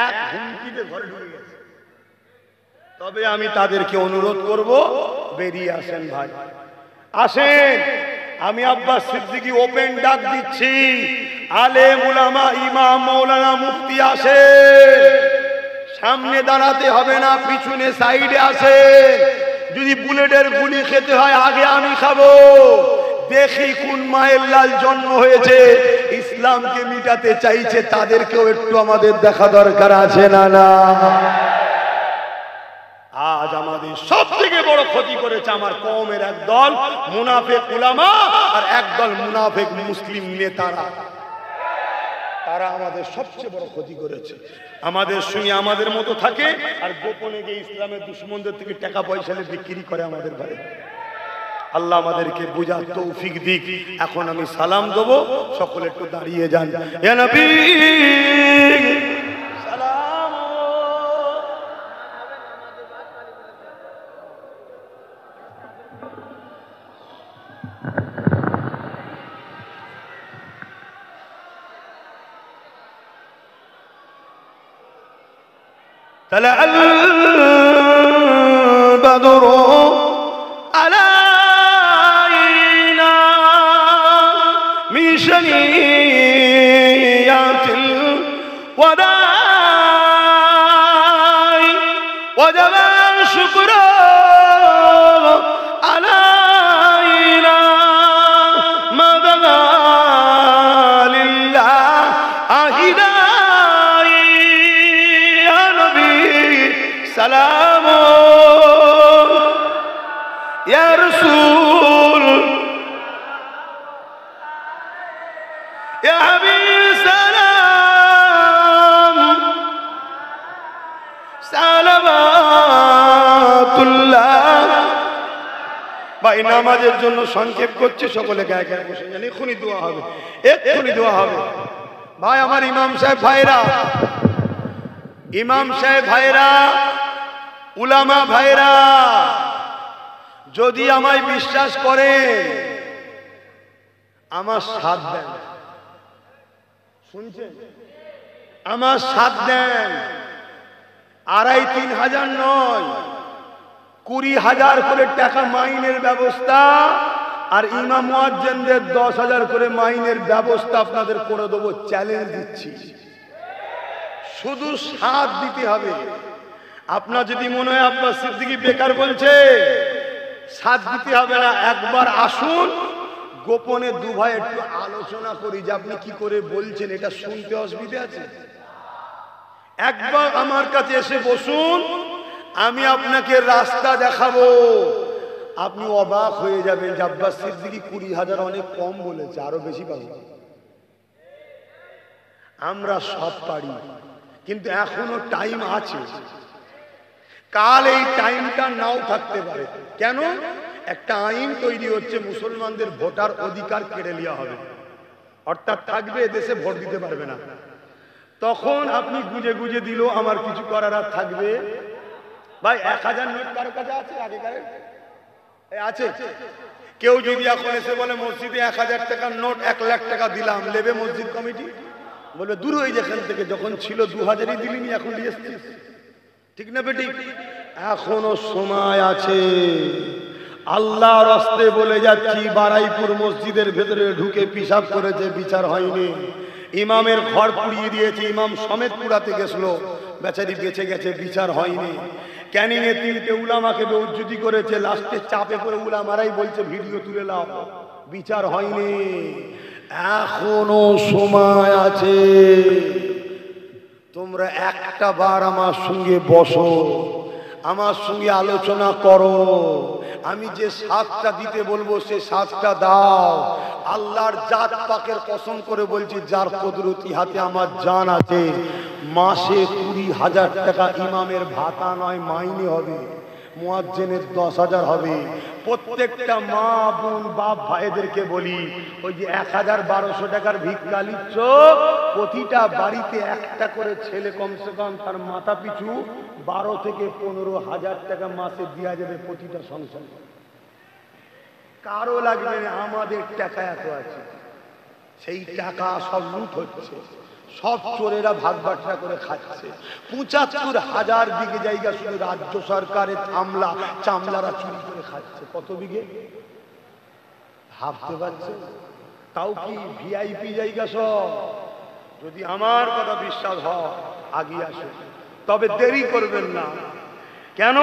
এক হুমকিতে ঘরে ঢুকে গেছে। তবে আমি তাদেরকে অনুরোধ করব, বেরিয়ে আসেন ভাই, আসেন। আমি আব্বাস সিদ্দিকী ওপেন ডাক দিচ্ছি, আলেম উলামা ইমাম মাওলানা মুফতি আসেন। সামনে দাঁড়াতে হবে না, পিছনে সাইডে আসেন। যদি বুলেটের গুলি খেতে হয় আগে আমি খাবো। দেখি কোন মায়ের লাল জন্ম হয়েছে, ইসলামকে মিটাতে চাইছে, তাদেরকেও একটু আমাদের দেখা দরকার আছে না? না, আজ আমাদের সব থেকে বড় ক্ষতি করেছে আমার কওমের একদল মুনাফিক উলামা আর একদল মুনাফিক মুসলিম নেতারা। তারা আমাদের সবচেয়ে বড় ক্ষতি করেছে। আমাদের সঙ্গে আমাদের মতো থাকে আর গোপনে গিয়ে ইসলামের দুশমনদের থেকে টাকা পয়সা বিক্রি করে আমাদের ঘরে। আল্লাহ আমাদেরকে বুঝার তৌফিক দিক। এখন আমি সালাম দেব, সকলে একটু দাঁড়িয়ে যান। ইয়া নবী সালাম। طلع البدر علينا من شنيات الوداع وجب الشكر علينا ما بدا لله سلام يا رسول يا حبيب سلام সালাওয়াত الله। ভাই নামাজের জন্য সংক্ষেপ করছি, সকলে গায়ে গায়ে বসে যান, এক্ষুনি দোয়া হবে, এক্ষুনি দোয়া হবে। ভাই আমার ইমাম সাহেব ভাইরা, ইমাম সাহেব ভাইরা, উলামা ভাইরা, যদি আমায় বিশ্বাস করে আমার সাথ দেন। শুনছেন? আমার সাথ দেন। 2500-3000 নয়, 20,000 করে টাকা মাইনের ব্যবস্থা, আর ইমাম মুয়াজ্জিনদের 10,000 করে মাইনের ব্যবস্থা আপনাদের করে দেবো, চ্যালেঞ্জ দিচ্ছি। শুধু সাথ দিতে হবে। আপনার যদি মনে হয় আব্বাস সিদ্দিকী বেকার বলছে, সাথ দিতে হবে না। একবার আসুন, গোপনে দু ভাই একটু আলোচনা করি যে আপনি কি করে বলছেন, এটা শুনতে অসুবিধা আছে? একবার আমার কাছে এসে বসুন, আমি আপনাকে রাস্তা দেখাবো। আপনি অবাক হয়ে যাবেন যে আব্বাস সিদ্দিকী 20,000 অনেক কম বলেছে, আরো বেশি পাবো। আমরা সব পারি, কিন্তু এখনো টাইম আছে। কাল এই টাইমটা নাও থাকতে পারে। কেন? একটা আইন তৈরি হচ্ছে, মুসলমানদের ভোটার অধিকার কেড়ে নেওয়া হবে, অর্থাৎ থাকবে এদেশে ভোট দিতে পারবে না। তখন আপনি গুজে গুজে দিল, আমার কিছু করার আর থাকবে? ভাই 1000 নোট কারো কাছে আছে আগেকার? আছে কেউ যদি এখন এসে বলে মসজিদে 1000 টাকার নোট 1 লাখ টাকা দিলাম, নেবে মসজিদ কমিটি? বলে দূর হয়ে যেখান থেকে, যখন ছিল 2000ই দিলিনি, এখন দিয়ে এসছিস। ঠিক না বেটি? এখনো সময় আছে। আল্লাহর রাস্তে বলে যাচ্ছি, বারাইপুর মসজিদের ভেতরে ঢুকে পিশাব করেছে, বিচার হয়নি। ইমামের ঘর পুড়িয়ে দিয়েছে, ইমাম সমেত পুরাতে গেছিল, বেচারি বেঁচে গেছে, বিচার হয়নি। ক্যানিং এ 3টে উলামাকে বেউজ্জতি করেছে, লাস্টে চাপে পড়ে উলামারাই বলছে ভিডিও তুলে নাও, বিচার হয়নি। এখনো সময় আছে। তোমরা একটা বার আমার সঙ্গে বসো, আমার সঙ্গে আলোচনা করো, আমি যে সাজটা দিতে বলবো সে সাজটা দাও। আল্লাহর জাত পাকের কসম করে বলছি, যার কুদরতি হাতে আমার জান আছে, মাসে 20,000 টাকা ইমামের ভাতা নয় মাইনে হবে, মুয়াজ্জিনের 10,000 হবে। প্রত্যেকটা মা বোন বাপ ভাইদেরকে বলি, ওই যে 1,1200 টাকার ভিক্ষা নিচ্ছ, প্রতিটা বাড়িতে একটা করে ছেলে কমসে কম তার মাথা পিছু 12 থেকে 15,000 টাকা মাসে দেওয়া যাবে প্রতিটা সংসার। কারো লাগবে না, আমাদের টাকা এত আছে। সেই টাকা সব লুট হচ্ছে, সব চোরেরা ভাগ বাট্টা করে খাচ্ছে। 75,000 বিঘে জায়গা শুধু রাজ্য সরকারের চামলারা চুরি করে খাচ্ছে। কত বিঘে ভাবতে পারছে? তাও কি ভিআইপি জায়গা সব? যদি আমার কথা বিশ্বাস হয় আগে আসে, তবে দেরি করবেন না। কেন?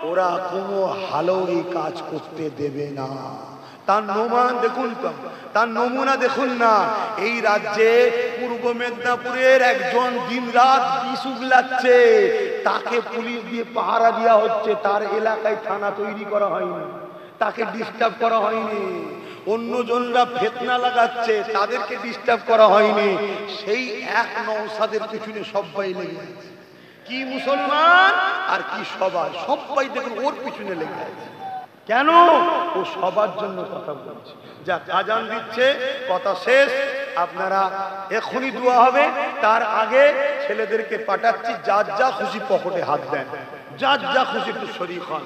ওরা কোনো হালেও এই কাজ করতে দেবে না। তার নমুনা দেখুন তো, তার নমুনা দেখুন না। এই রাজ্যে পূর্ব মেদিনীপুরের একজন দিনরাত বিষ উগলাচ্ছে, তাকে পুলিশ দিয়ে পাহারা দেওয়া হচ্ছে, তার এলাকায় থানা তৈরি করা হয়নি, তাকে ডিস্টার্ব করা হয়নি। অন্যজনরা ফিতনা লাগাচ্ছে, তাদেরকে ডিস্টার্ব করা হয়নি। সেই এক নওশাদের পিছনে সবাই লেগে আছে। কি মুসলমান আর কি সবাই দেখুন ওর পিছনে লেগে আছে। কেন? ও সবার জন্য কথা বলছে। যা আজান দিচ্ছে, কথা শেষ, আপনারা এখনই দোয়া হবে, তার আগে ছেলেদেরকে পাঠাচ্ছি, যার যা খুশি পকেটে হাত দেন, যার যা খুশি একটু শরীক হন,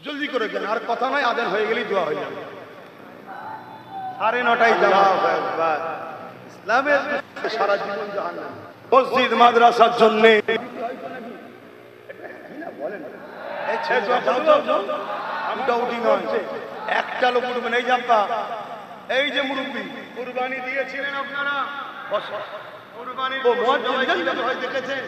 জলদি করে দেন। আর কথা নয়, আজান হয়ে গেলেই দোয়া হয়ে যাবে। 9:30 যাওয়া। ইসলামের সারা জীবন জাহান্নাম। মসজিদ মাদ্রাসার জন্য একটা লোক উঠবেন। এই জাম্পা, এই যে মুরব্বী কুরবানি দিয়েছিলেন আপনারা, কুরবানি দেখেছেন।